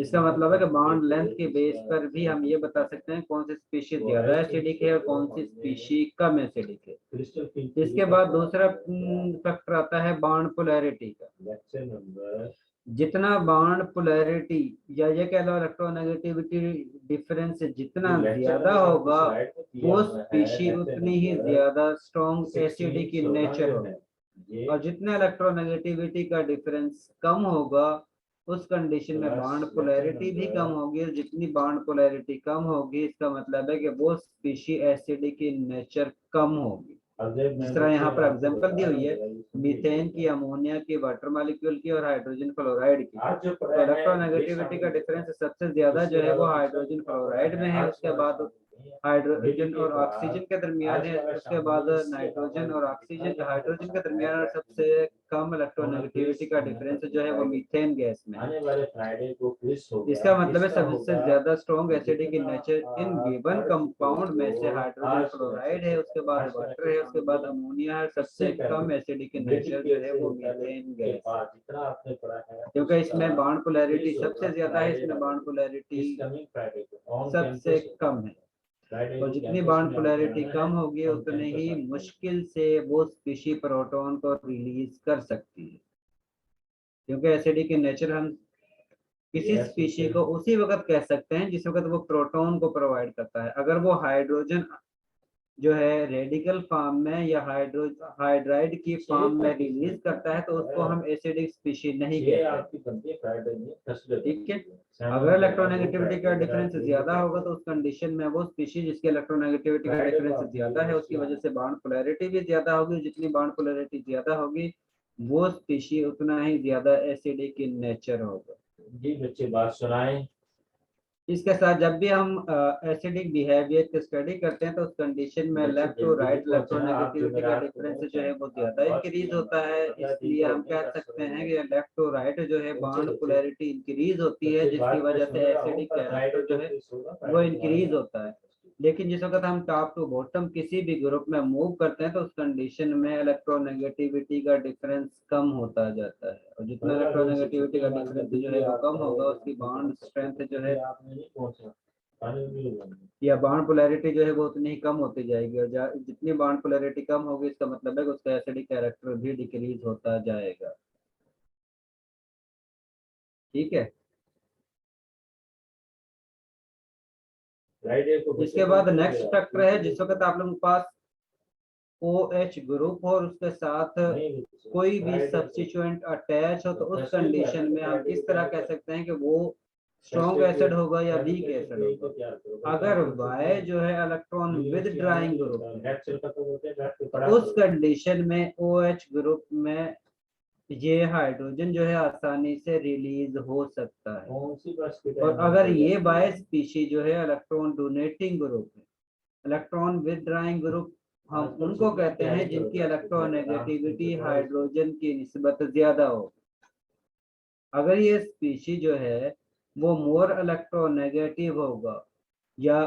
इसका मतलब है कि बॉन्ड लेंथ के बेस पर भी हम ये बता सकते हैं कौन सी स्पीशीज ज्यादा एसिडिक है और कौन सी स्पीशीज कम एसिडिक है। इसके बाद दूसरा फैक्टर आता है बॉन्ड पोलैरिटी का। जितना बॉन्ड पोलैरिटी या ये कह लो इलेक्ट्रोनेगेटिविटी डिफरेंस जितना ज्यादा होगा वो स्पीशीज उतनी ही ज्यादा स्ट्रॉन्ग एसिडिक इन नेचर होगी, और जितना इलेक्ट्रोनेगेटिविटी का डिफरेंस कम होगा उस कंडीशन में बॉन्ड पोलैरिटी भी कम होगी, और जितनी बॉन्ड पोलैरिटी कम होगी इसका मतलब है कि वो स्पीशीज एसिडिक इन नेचर कम होगी। जिस तरह यहाँ पर एग्जांपल दी हुई है मीथेन की, अमोनिया की, वाटर मॉलिक्यूल की और हाइड्रोजन क्लोराइड की। तो इलेक्ट्रोनेगेटिविटी का डिफरेंस सबसे ज्यादा जो है वो हाइड्रोजन क्लोराइड में है, उसके बाद हाइड्रोजन और ऑक्सीजन के दरमियान है, उसके बाद नाइट्रोजन और ऑक्सीजन हाइड्रोजन के दरमियान, और सबसे कम इलेक्ट्रोनेगेटिविटी का डिफरेंस जो है वो मीथेन गैस में है। इसका मतलब है सबसे ज्यादा strong acidic in nature in given compound में से हाइड्रोजन क्लोराइड है, उसके बाद वाटर है, उसके बाद अमोनिया है, सबसे कम एसिडिक इन नेचर जो है वो मीथेन गैस है, क्योंकि इसमें बॉन्ड पोलैरिटी सबसे ज्यादा है, इसमें बॉन्ड पोलैरिटी सबसे कम है, और जितनी बॉन्ड पोलैरिटी कम होगी उतने ही मुश्किल से वो स्पीशीज प्रोटॉन को रिलीज कर सकती है, क्योंकि एसिडिक इन नेचर हम किसी स्पीशीज को उसी वक्त कह सकते हैं जिस वक्त वो प्रोटॉन को प्रोवाइड करता है। अगर वो हाइड्रोजन जो है रेडिकल फॉर्म में या हाइड्राइड की फॉर्म में रिलीज करता है तो उसको हम एसिडिक स्पीशीज नहीं कहते। ठीक है, अगर इलेक्ट्रोनेगेटिविटी का डिफरेंस ज्यादा होगा तो उस कंडीशन में वो स्पीशीज जिसके इलेक्ट्रोनेगेटिविटी का डिफरेंस ज्यादा है उसकी वजह से बॉन्ड पोलैरिटी भी ज्यादा होगी, जितनी बॉन्ड पोलैरिटी ज्यादा होगी वो स्पीशीज उतना ही ज्यादा एसिडिक इन नेचर होगा। जी बच्चे बात सुनाएं। इसके साथ जब भी हम एसिडिक बिहेवियर की स्टडी करते हैं तो उस कंडीशन में लेफ्ट टू राइट इलेक्ट्रोनेगेटिविटी का डिफरेंस जो है वो ज्यादा इंक्रीज होता है, इसलिए हम कह सकते हैं कि लेफ्ट टू राइट जो है बॉन्ड पोलैरिटी इंक्रीज होती है, जिसकी वजह से एसिडिक कैरेक्टर जो है वो इंक्रीज होता है। लेकिन जिस वक्त हम टॉप टू बॉटम किसी भी ग्रुप में मूव करते हैं तो उस कंडीशन में इलेक्ट्रोनेगेटिविटी का डिफरेंस कम होता जाता है, और जितना इलेक्ट्रोनेगेटिविटी का डिफरेंस जो है वो कम होगा उसकी बॉन्ड स्ट्रेंथ जो है या बॉन्ड पोलैरिटी जो है वो उतनी ही कम होती जाएगी, और जितनी बॉन्ड पोलैरिटी कम होगी इसका मतलब है कि उसका एसिडिक कैरेक्टर भी डिक्रीज होता जाएगा। ठीक है, इसके बाद नेक्स्ट स्ट्रक्चर है जिस वक्त आप लोगों के पास OH ग्रुप हो और उसके साथ कोई भी सब्स्टिट्यूएंट अटैच हो, तो उस कंडीशन में हम किस तरह कह सकते हैं कि वो स्ट्रॉन्ग एसिड होगा या वीक एसिड होगा। अगर Y जो है इलेक्ट्रॉन विद ड्राइंग ग्रुप, उस कंडीशन में OH ग्रुप में ये हाइड्रोजन जो है आसानी से रिलीज हो सकता है। और अगर ये बाय स्पीशी जो है इलेक्ट्रॉन डोनेटिंग ग्रुप है, इलेक्ट्रॉन विदड्राइंग ग्रुप हम उनको कहते हैं जिनकी इलेक्ट्रोनेगेटिविटी हाइड्रोजन की निस्बत ज्यादा हो। अगर ये स्पीशी जो है वो मोर इलेक्ट्रोनेगेटिव होगा या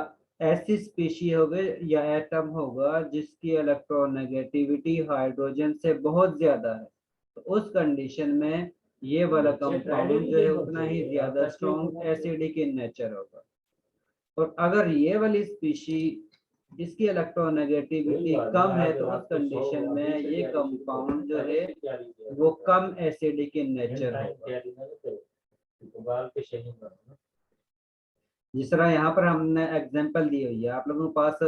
ऐसी स्पीशी होगी या एटम होगा जिसकी इलेक्ट्रोनेगेटिविटी हाइड्रोजन से बहुत ज्यादा है, तो उस कंडीशन में ये वाला कंपाउंड जो है उतना ही ज्यादा स्ट्रॉन्ग एसिडिक इन नेचर होगा। और अगर ये वाली स्पीशी जिसकी इलेक्ट्रोनेगेटिविटी कम है तो उस कंडीशन में ये कंपाउंड जो है वो कम एसिडिक इन नेचर होगा। जिस तरह यहाँ पर हमने एग्जांपल दी हुई है, आप लोगों के पास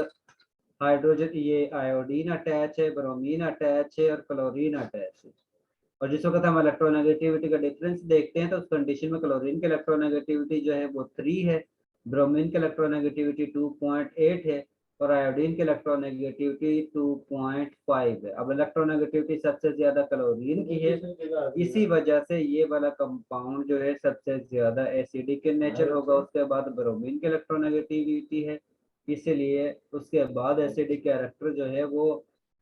हाइड्रोजन ये आयोडीन अटैच है, ब्रोमीन अटैच है और क्लोरीन अटैच है, और जिस वक्त हम इलेक्ट्रोनेगेटिविटी का डिफरेंस देखते हैं तो उस कंडीशन में क्लोरीन की इलेक्ट्रोनेगेटिविटी जो है वो 3 है, ब्रोमीन की इलेक्ट्रोनेगेटिविटी 2.8 है और आयोडीन की इलेक्ट्रोनेगेटिविटी 2.5 है। अब इलेक्ट्रोनेगेटिविटी सबसे ज्यादा क्लोरीन की है, इसी वजह से ये वाला कंपाउंड जो है सबसे ज्यादा एसिडिक in नेचर होगा। उसके बाद ब्रोमीन की इलेक्ट्रोनेगेटिविटी है, इसीलिए उसके बाद एसिडिक कैरेक्टर जो है वो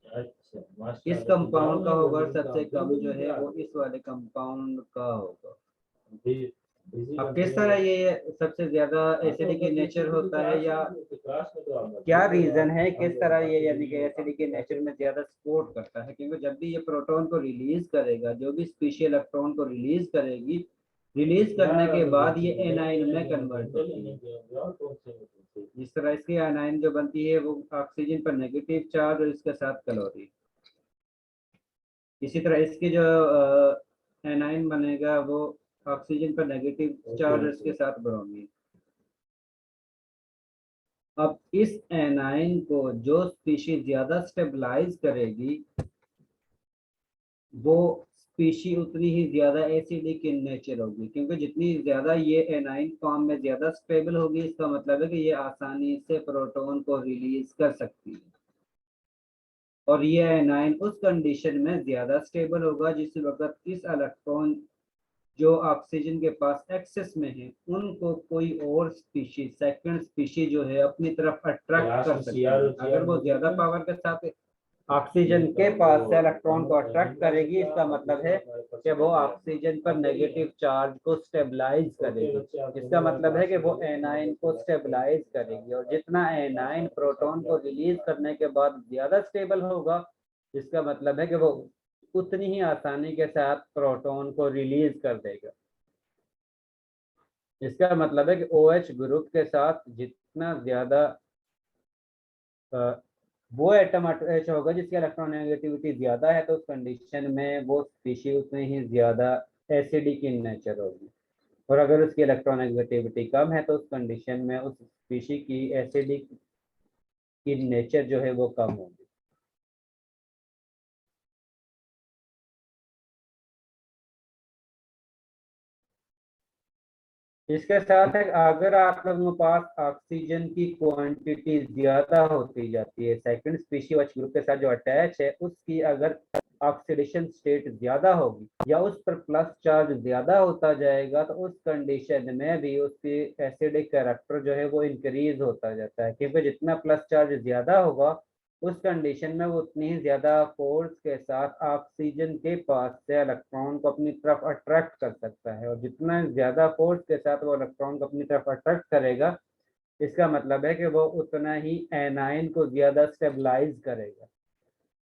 इस कंपाउंड का होगा, सबसे कम जो है वो इस वाले कंपाउंड का होगा। अब किस तरह ये सबसे ज्यादा एसिडिक इन नेचर होता है या क्या रीजन है किस तरह ये यानी कि एसिडिक इन नेचर में ज्यादा सपोर्ट करता है, क्योंकि जब भी ये प्रोटॉन को रिलीज करेगा, जो भी स्पीशी इलेक्ट्रॉन को रिलीज करेगी, रिलीज करने के बाद ये एनाइन में कन्वर्ट होती है। जिस तरह इसकी एनाइन जो बनती है वो ऑक्सीजन पर नेगेटिव चार्ज और इसके साथ क्लोरीन, इसी तरह इसकी जो एनाइन बनेगा वो ऑक्सीजन पर नेगेटिव चार्ज इसके साथ ब्रोमीन। अब इस एनाइन को जो स्पीशी ज्यादा स्टेबलाइज करेगी वो स्पीशी उतनी ही ज्यादा एसिडिक इन नेचर होगी, क्योंकि जितनी ज्यादा ये एनाइन फॉर्म में ज्यादा स्टेबल होगी इसका मतलब है कि ये आसानी से प्रोटॉन को रिलीज कर सकती है, और ये एनाइन उस कंडीशन में ज्यादा स्टेबल होगा जिस वक्त इस इलेक्ट्रॉन जो ऑक्सीजन के पास एक्सेस में है उनको कोई और स्पीशी सेकंड स्पीशी जो है अपनी तरफ अट्रैक्ट कर सकती है। अगर वो ज्यादा पावर के साथ ऑक्सीजन के पास से इलेक्ट्रॉन को अट्रैक्ट करेगी, इसका मतलब है कि वो ऑक्सीजन पर नेगेटिव चार्ज को स्टेबलाइज करेगी, इसका मतलब है कि वो एनाइन को स्टेबलाइज करेगी, और जितना एनाइन प्रोटॉन को रिलीज करने के बाद ज्यादा स्टेबल होगा इसका मतलब है कि वो उतनी ही आसानी के साथ प्रोटॉन को रिलीज कर देगा। इसका मतलब है कि OH ग्रुप के साथ जितना ज्यादा वो एटम अटैच होगा जिसकी इलेक्ट्रोनेगेटिविटी ज्यादा है, तो उस कंडीशन में वो स्पीशी उतनी ही ज्यादा एसिडिक इन नेचर होगी, और अगर उसकी इलेक्ट्रोनेगेटिविटी कम है तो उस कंडीशन में उस स्पीशी की एसिडिक इन नेचर जो है वो कम होगी। इसके साथ है अगर आप लोगों के पास ऑक्सीजन की क्वांटिटी ज्यादा होती जाती है, सेकंड स्पीशी वाच ग्रुप के साथ जो अटैच है उसकी अगर ऑक्सीडेशन स्टेट ज्यादा होगी या उस पर प्लस चार्ज ज्यादा होता जाएगा, तो उस कंडीशन में भी उसकी एसिडिक कैरेक्टर जो है वो इंक्रीज होता जाता है, क्योंकि जितना प्लस चार्ज ज्यादा होगा उस कंडीशन में वो उतनी ही ज्यादा फोर्स के साथ ऑक्सीजन के पास से इलेक्ट्रॉन को अपनी तरफ अट्रैक्ट कर सकता है, और जितना ज्यादा फोर्स के साथ वो इलेक्ट्रॉन को अपनी तरफ अट्रैक्ट करेगा, इसका मतलब है कि वो उतना ही एनाइन को ज्यादा स्टेबलाइज करेगा,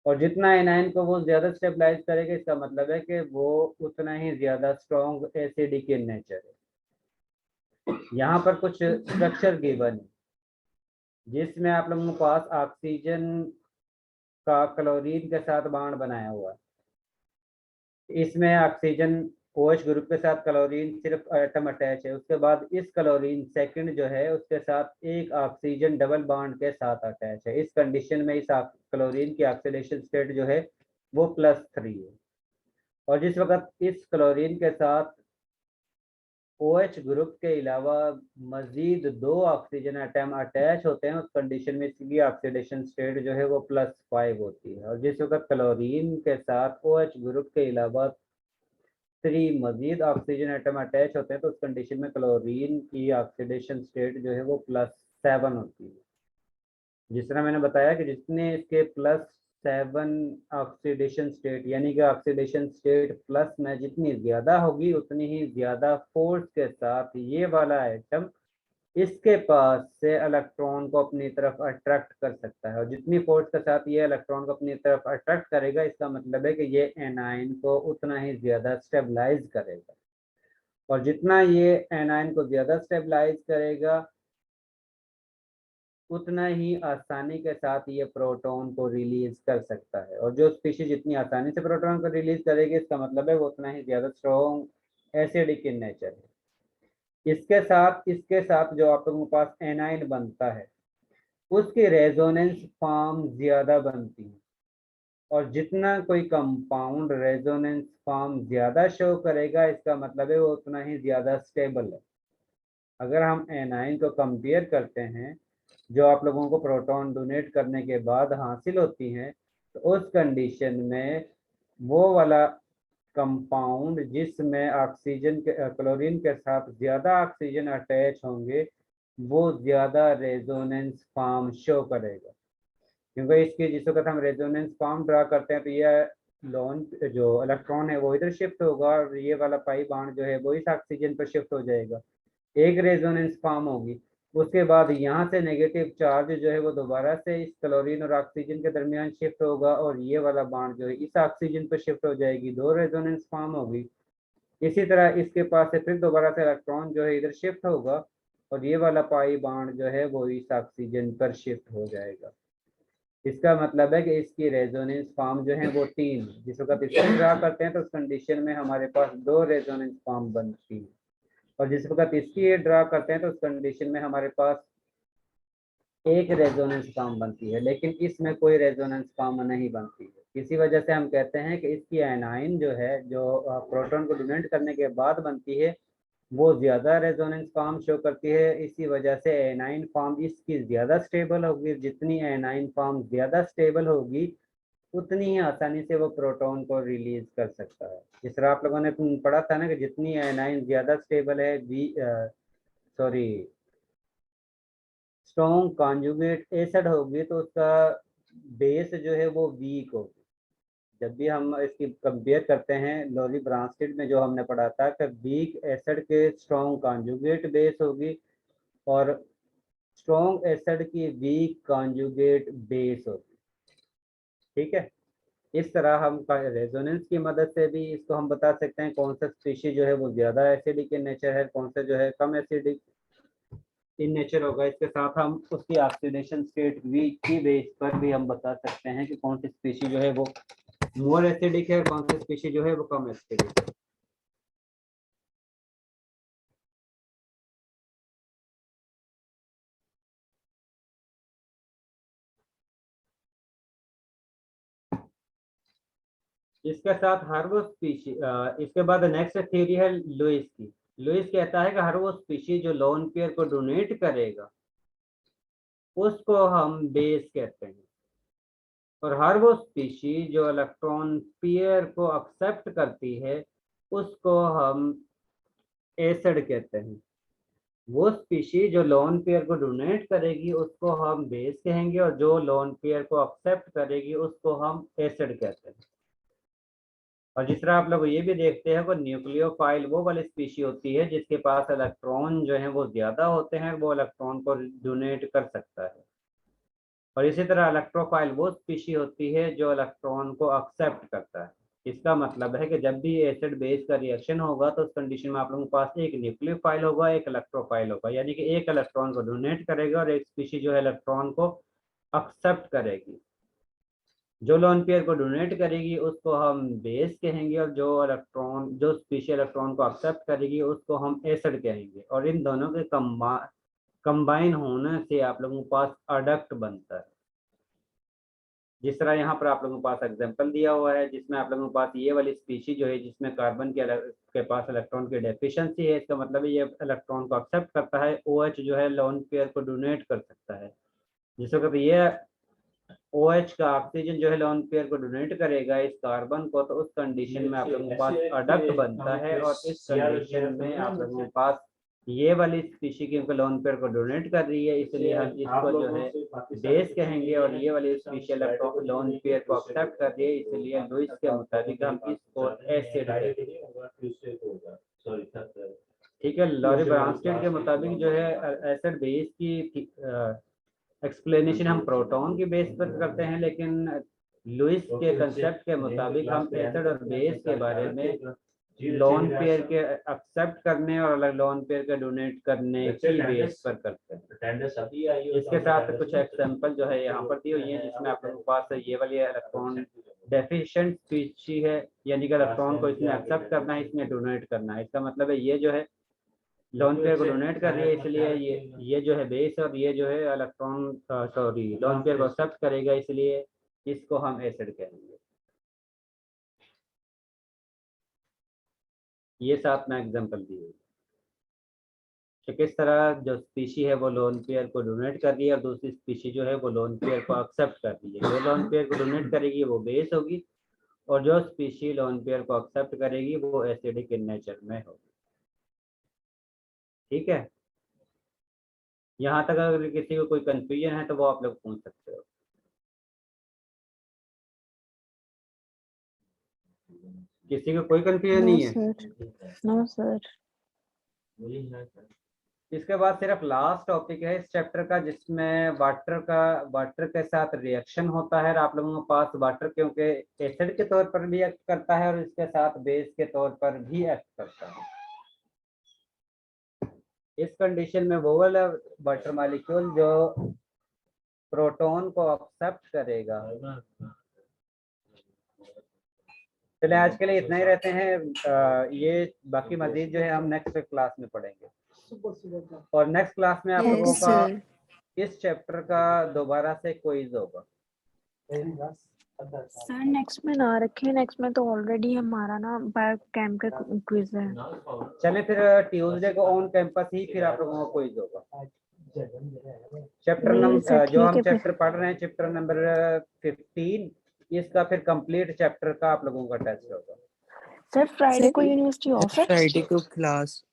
और जितना एनाइन को वो ज्यादा स्टेबलाइज करेगा इसका मतलब है कि वो उतना ही ज्यादा स्ट्रॉन्ग एसिडिक इन नेचर है। यहाँ पर कुछ स्ट्रक्चर गिवन है जिसमें आप लोगों के पास ऑक्सीजन का क्लोरीन के साथ बॉन्ड बनाया हुआ है। इसमें ऑक्सीजन OH ग्रुप के साथ क्लोरीन सिर्फ एटम अटैच है, उसके बाद इस क्लोरीन सेकंड जो है उसके साथ एक ऑक्सीजन डबल बॉन्ड के साथ अटैच है। इस कंडीशन में इस क्लोरीन की ऑक्सीडेशन स्टेट जो है वो +3 है, और जिस वक्त इस क्लोरीन के साथ OH ग्रुप के अलावा मजीद 2 ऑक्सीजन एटम अटैच होते हैं, उस कंडीशन में इसकी ऑक्सीडेशन स्टेट जो है वो +5 होती है, और जिस वक्त क्लोरीन के साथ OH ग्रुप के अलावा 3 मजीद ऑक्सीजन एटम अटैच होते हैं, तो उस कंडीशन में क्लोरीन की ऑक्सीडेशन स्टेट जो है वो +7 होती है। जिस तरह मैंने बताया कि जितने इसके +7 ऑक्सीडेशन स्टेट यानी कि ऑक्सीडेशन स्टेट प्लस में जितनी ज्यादा होगी उतनी ही ज्यादा फोर्स के साथ ये वाला आइटम इसके पास से इलेक्ट्रॉन को अपनी तरफ अट्रैक्ट कर सकता है, और जितनी फोर्स के साथ ये इलेक्ट्रॉन को अपनी तरफ अट्रैक्ट करेगा इसका मतलब है कि ये एनाइन को उतना ही ज्यादा स्टेबलाइज करेगा, और जितना ये एनाइन को ज्यादा स्टेबलाइज करेगा उतना ही आसानी के साथ ये प्रोटॉन को रिलीज कर सकता है, और जो स्पीशीज जितनी आसानी से प्रोटॉन को रिलीज करेगी इसका मतलब है वो उतना ही ज्यादा स्ट्रॉन्ग एसिडिक इन नेचर है। इसके साथ जो आप लोगों के पास एनाइन बनता है उसकी रेजोनेंस फॉर्म ज्यादा बनती है, और जितना कोई कंपाउंड रेजोनेंस फॉर्म ज्यादा शो करेगा इसका मतलब है वो उतना ही ज्यादा स्टेबल है। अगर हम एनाइन को कंपेयर करते हैं जो आप लोगों को प्रोटॉन डोनेट करने के बाद हासिल होती हैं, तो उस कंडीशन में वो वाला कंपाउंड जिसमें ऑक्सीजन के क्लोरीन के साथ ज्यादा ऑक्सीजन अटैच होंगे वो ज्यादा रेजोनेंस फॉर्म शो करेगा, क्योंकि इसके जिस वक्त हम रेजोनेंस फॉर्म ड्रा करते हैं तो ये लोन जो इलेक्ट्रॉन है वो इधर शिफ्ट होगा और ये वाला पाई बॉन्ड जो है वो इस ऑक्सीजन पर शिफ्ट हो जाएगा, एक रेजोनेंस फॉर्म होगी। उसके बाद यहाँ से नेगेटिव चार्ज जो है वो दोबारा से इस क्लोरीन और ऑक्सीजन के दरमियान शिफ्ट होगा, और ये वाला बॉन्ड जो है इस ऑक्सीजन पर शिफ्ट हो जाएगी, 2 रेजोनेंस फॉर्म होगी। इसी तरह इसके पास से फिर दोबारा से इलेक्ट्रॉन जो है इधर शिफ्ट होगा, और ये वाला पाई बॉन्ड जो है वो इस ऑक्सीजन पर शिफ्ट हो जाएगा। इसका मतलब है कि इसकी रेजोनेंस फॉर्म जो है वो 3, जिस वक्त इसको ड्रा करते हैं तो उस कंडीशन में हमारे पास 2 रेजोनेंस फॉर्म बनती है, और जिस वक्त इसकी ये ड्रा करते हैं तो उस कंडीशन में हमारे पास एक रेजोनेंस फॉर्म बनती है, लेकिन इसमें कोई रेजोनेंस फॉर्म नहीं बनती है। इसी वजह से हम कहते हैं कि इसकी एनाइन जो है जो प्रोटॉन को डोनेट करने के बाद बनती है वो ज्यादा रेजोनेंस फॉर्म शो करती है। इसी वजह से एनाइन फॉर्म इसकी ज्यादा स्टेबल होगी, जितनी एनाइन फॉर्म ज्यादा स्टेबल होगी उतनी ही आसानी से वो प्रोटॉन को रिलीज कर सकता है। जिस तरह आप लोगों ने पढ़ा था ना कि जितनी एनाइन ज्यादा स्टेबल है स्ट्रॉन्ग कॉन्जुगेट एसिड होगी तो उसका बेस जो है वो वीक होगी। जब भी हम इसकी कंपेयर करते हैं लॉरी ब्रांस्टेड में जो हमने पढ़ा था कि वीक एसिड के स्ट्रॉन्ग कॉन्जुगेट बेस होगी और स्ट्रॉन्ग एसिड की वीक कॉन्जुगेट बेस होगी। ठीक है, इस तरह हम रेजोनेंस की मदद से भी इसको हम बता सकते हैं कौन सा स्पीशीज जो है वो ज्यादा एसिडिक इन नेचर है, कौन सा जो है कम एसिडिक इन नेचर होगा। इसके साथ हम उसकी ऑक्सीडेशन स्टेट की बेस पर भी हम बता सकते हैं कि कौन सी स्पीशीज जो है वो मोर एसिडिक है और कौन सी स्पीशीज जो है वो कम एसिडिक है। इसके साथ हर वो स्पीशीज इसके बाद नेक्स्ट थ्योरी है लुईस की। लुइस कहता है कि हर वो स्पीशीज जो लोन पेयर को डोनेट करेगा उसको हम बेस कहते हैं, और हर वो स्पीशीज जो इलेक्ट्रॉन पेयर को एक्सेप्ट करती है उसको हम एसिड कहते हैं। वो स्पीशीज जो लोन पेयर को डोनेट करेगी उसको हम बेस कहेंगे, और जो लोन पेयर को एक्सेप्ट करेगी उसको हम एसिड कहते हैं। और जिस तरह आप लोग ये भी देखते हैं, वो न्यूक्लियोफाइल वो वाली स्पीशी होती है जिसके पास इलेक्ट्रॉन जो है वो ज्यादा होते हैं, वो इलेक्ट्रॉन को डोनेट कर सकता है। और इसी तरह इलेक्ट्रोफाइल वो स्पीशी होती है जो इलेक्ट्रॉन को एक्सेप्ट करता है। इसका मतलब है कि जब भी एसिड बेस का रिएक्शन होगा तो उस कंडीशन में आप लोगों के पास एक न्यूक्लियोफाइल होगा, एक इलेक्ट्रोफाइल होगा, यानी कि एक इलेक्ट्रॉन को डोनेट करेगा और एक स्पीशी जो है इलेक्ट्रॉन को एक्सेप्ट करेगी। जो लोन पेयर को डोनेट करेगी उसको हम बेस कहेंगे, और जो स्पीशी इलेक्ट्रॉन को एक्सेप्ट करेगी उसको हम एसिड कहेंगे। और इन दोनों के कंबाइन होने से आप लोगों के पास अडक्ट बनता है। जिस तरह यहाँ पर आप लोगों के पास एग्जांपल दिया हुआ है, जिसमें आप लोगों के पास ये वाली स्पीशी जो है जिसमें कार्बन के पास इलेक्ट्रॉन की डेफिशिएंसी है, इसका मतलब है ये इलेक्ट्रॉन को एक्सेप्ट करता है। OH जो है लोन पेयर को डोनेट कर सकता है, जिस वक्त ये OH का ऑक्सीजन जो है लोन पेयर को डोनेट करेगा इस कार्बन को, तो उस कंडीशन में आप लोगों के पास अडक्ट बनता है। और इस कंडीशन में आप लोगों के पास ये वाली स्पीशी क्योंकि लोन पेयर को डोनेट कर रही है इसलिए हम इसको जो है बेस कहेंगे, और ये वाली स्पीशी लोन पेयर को एक्सेप्ट कर रही है इसलिए लुइस के मुताबिक हम इसको एसिड ठीक है। लॉरी ब्रांस्टेड के मुताबिक जो है एसिड बेस की एक्सप्लेनेशन हम प्रोटॉन की बेस पर करते हैं, लेकिन लुइस के कंसेप्ट के मुताबिक हम एसिड और बेस के बारे में लोन पेयर के एक्सेप्ट करने और लोन पेयर के डोनेट करने की बेस पर करते हैं। इसके साथ कुछ एग्जांपल जो है यहाँ पर दी हुई है, जिसमें आप लोगों के पास ये वाली इलेक्ट्रॉन डेफिशिएंट स्पीशी है, यानी कि इलेक्ट्रॉन को इसमें एक्सेप्ट करना है, इसमें डोनेट करना है। इसका मतलब है ये जो है लोन पेयर को डोनेट कर रही है इसलिए ये जो है बेस, और ये जो है इलेक्ट्रॉन सॉरी लोन पेयर को एक्सेप्ट करेगा इसलिए इसको हम एसिड कहेंगे। ये साथ में एग्जांपल दी हुई कि किस तरह जो स्पीशी है वो लोन पेयर को डोनेट कर रही है और दूसरी स्पीशी जो है वो लोन पेयर को एक्सेप्ट कर रही है। जो लोन पेयर को डोनेट करेगी वो बेस होगी, और जो स्पीशी लोन पेयर को एक्सेप्ट करेगी वो एसिडिक इन नेचर में होगी। ठीक है, यहाँ तक अगर किसी को कोई कंफ्यूजन है तो वो आप लोग पूछ सकते हो। किसी को कोई कंफ्यूजन नहीं है? No sir. इसके बाद सिर्फ लास्ट टॉपिक है इस चैप्टर का, जिसमें वाटर के साथ रिएक्शन होता है। और आप लोगों के पास वाटर क्योंकि एसिड के तौर पर भी एक्ट करता है और इसके साथ बेस के तौर पर भी एक्ट करता है। इस कंडीशन में वो वाला वाटर मॉलिक्यूल जो प्रोटॉन को एक्सेप्ट करेगा। चले आज के लिए इतना ही रहते हैं। ये बाकी मजीद जो है हम नेक्स्ट क्लास में पढ़ेंगे, और नेक्स्ट क्लास में आप Yes, लोगों का sir. इस चैप्टर का दोबारा से क्विज होगा। सर नेक्स्ट में ना रखें, नेक्स्ट में तो ऑलरेडी हमारा ना बायो कैंप का क्विज है। चले फिर ट्यूसडे को ऑन कैंपस ही फिर आप लोगों का क्विज होगा। चैप्टर नहीं, नंबर सर, जो ठीक हम है फिर। चैप्टर पढ़ रहे हैं चैप्टर नंबर 15, इसका फिर कंप्लीट चैप्टर का आप लोगों का टेस्ट होगा। सर फ्राइडे को यूनिवर्सिटी ऑफ है? फ्राइडे को क्लास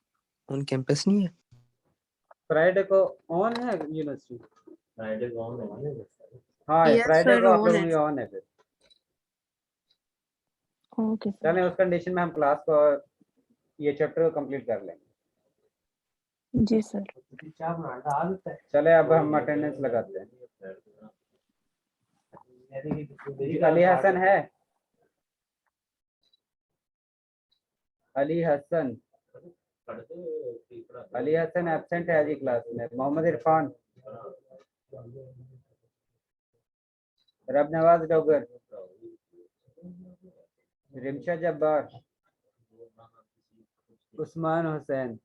ऑन कैंपस नहीं है। फ्राइडे को ऑन है यूनिवर्सिटी? फ्राइडे को ऑन है। हाँ Yes, फ्राइडे sir, को आप on लोगों है। की ऑन है। फिर ओके सर। चलें उस कंडीशन में हम क्लास को ये चैप्टर को कंप्लीट कर लेंगे। जी सर। चले अब हम अटेंडेंस लगाते हैं। अली हसन है? अली हसन एब्सेंट है आज की क्लास में। मोहम्मद इरफान, रब Nawaz Dogar, Rimsha Jabbar, Usman Hussain,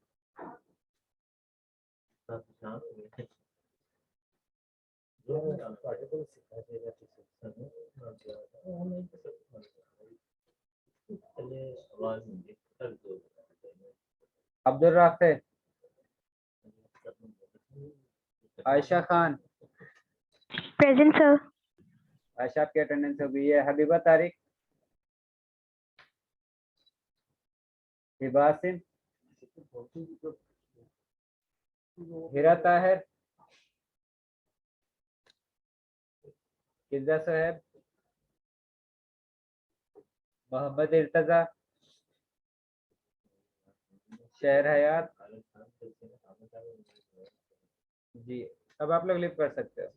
Abdul Rafe, Ayesha Khan, present sir. Ayesha आपकी अटेंडेंस हो गई है। हबीबा तारिक, हिबा आसिम, हिरा ताहिर, किज़ा साहब, मोहम्मद इर्तजा, शहर हयात। जी अब आप लोग लिप कर सकते हो।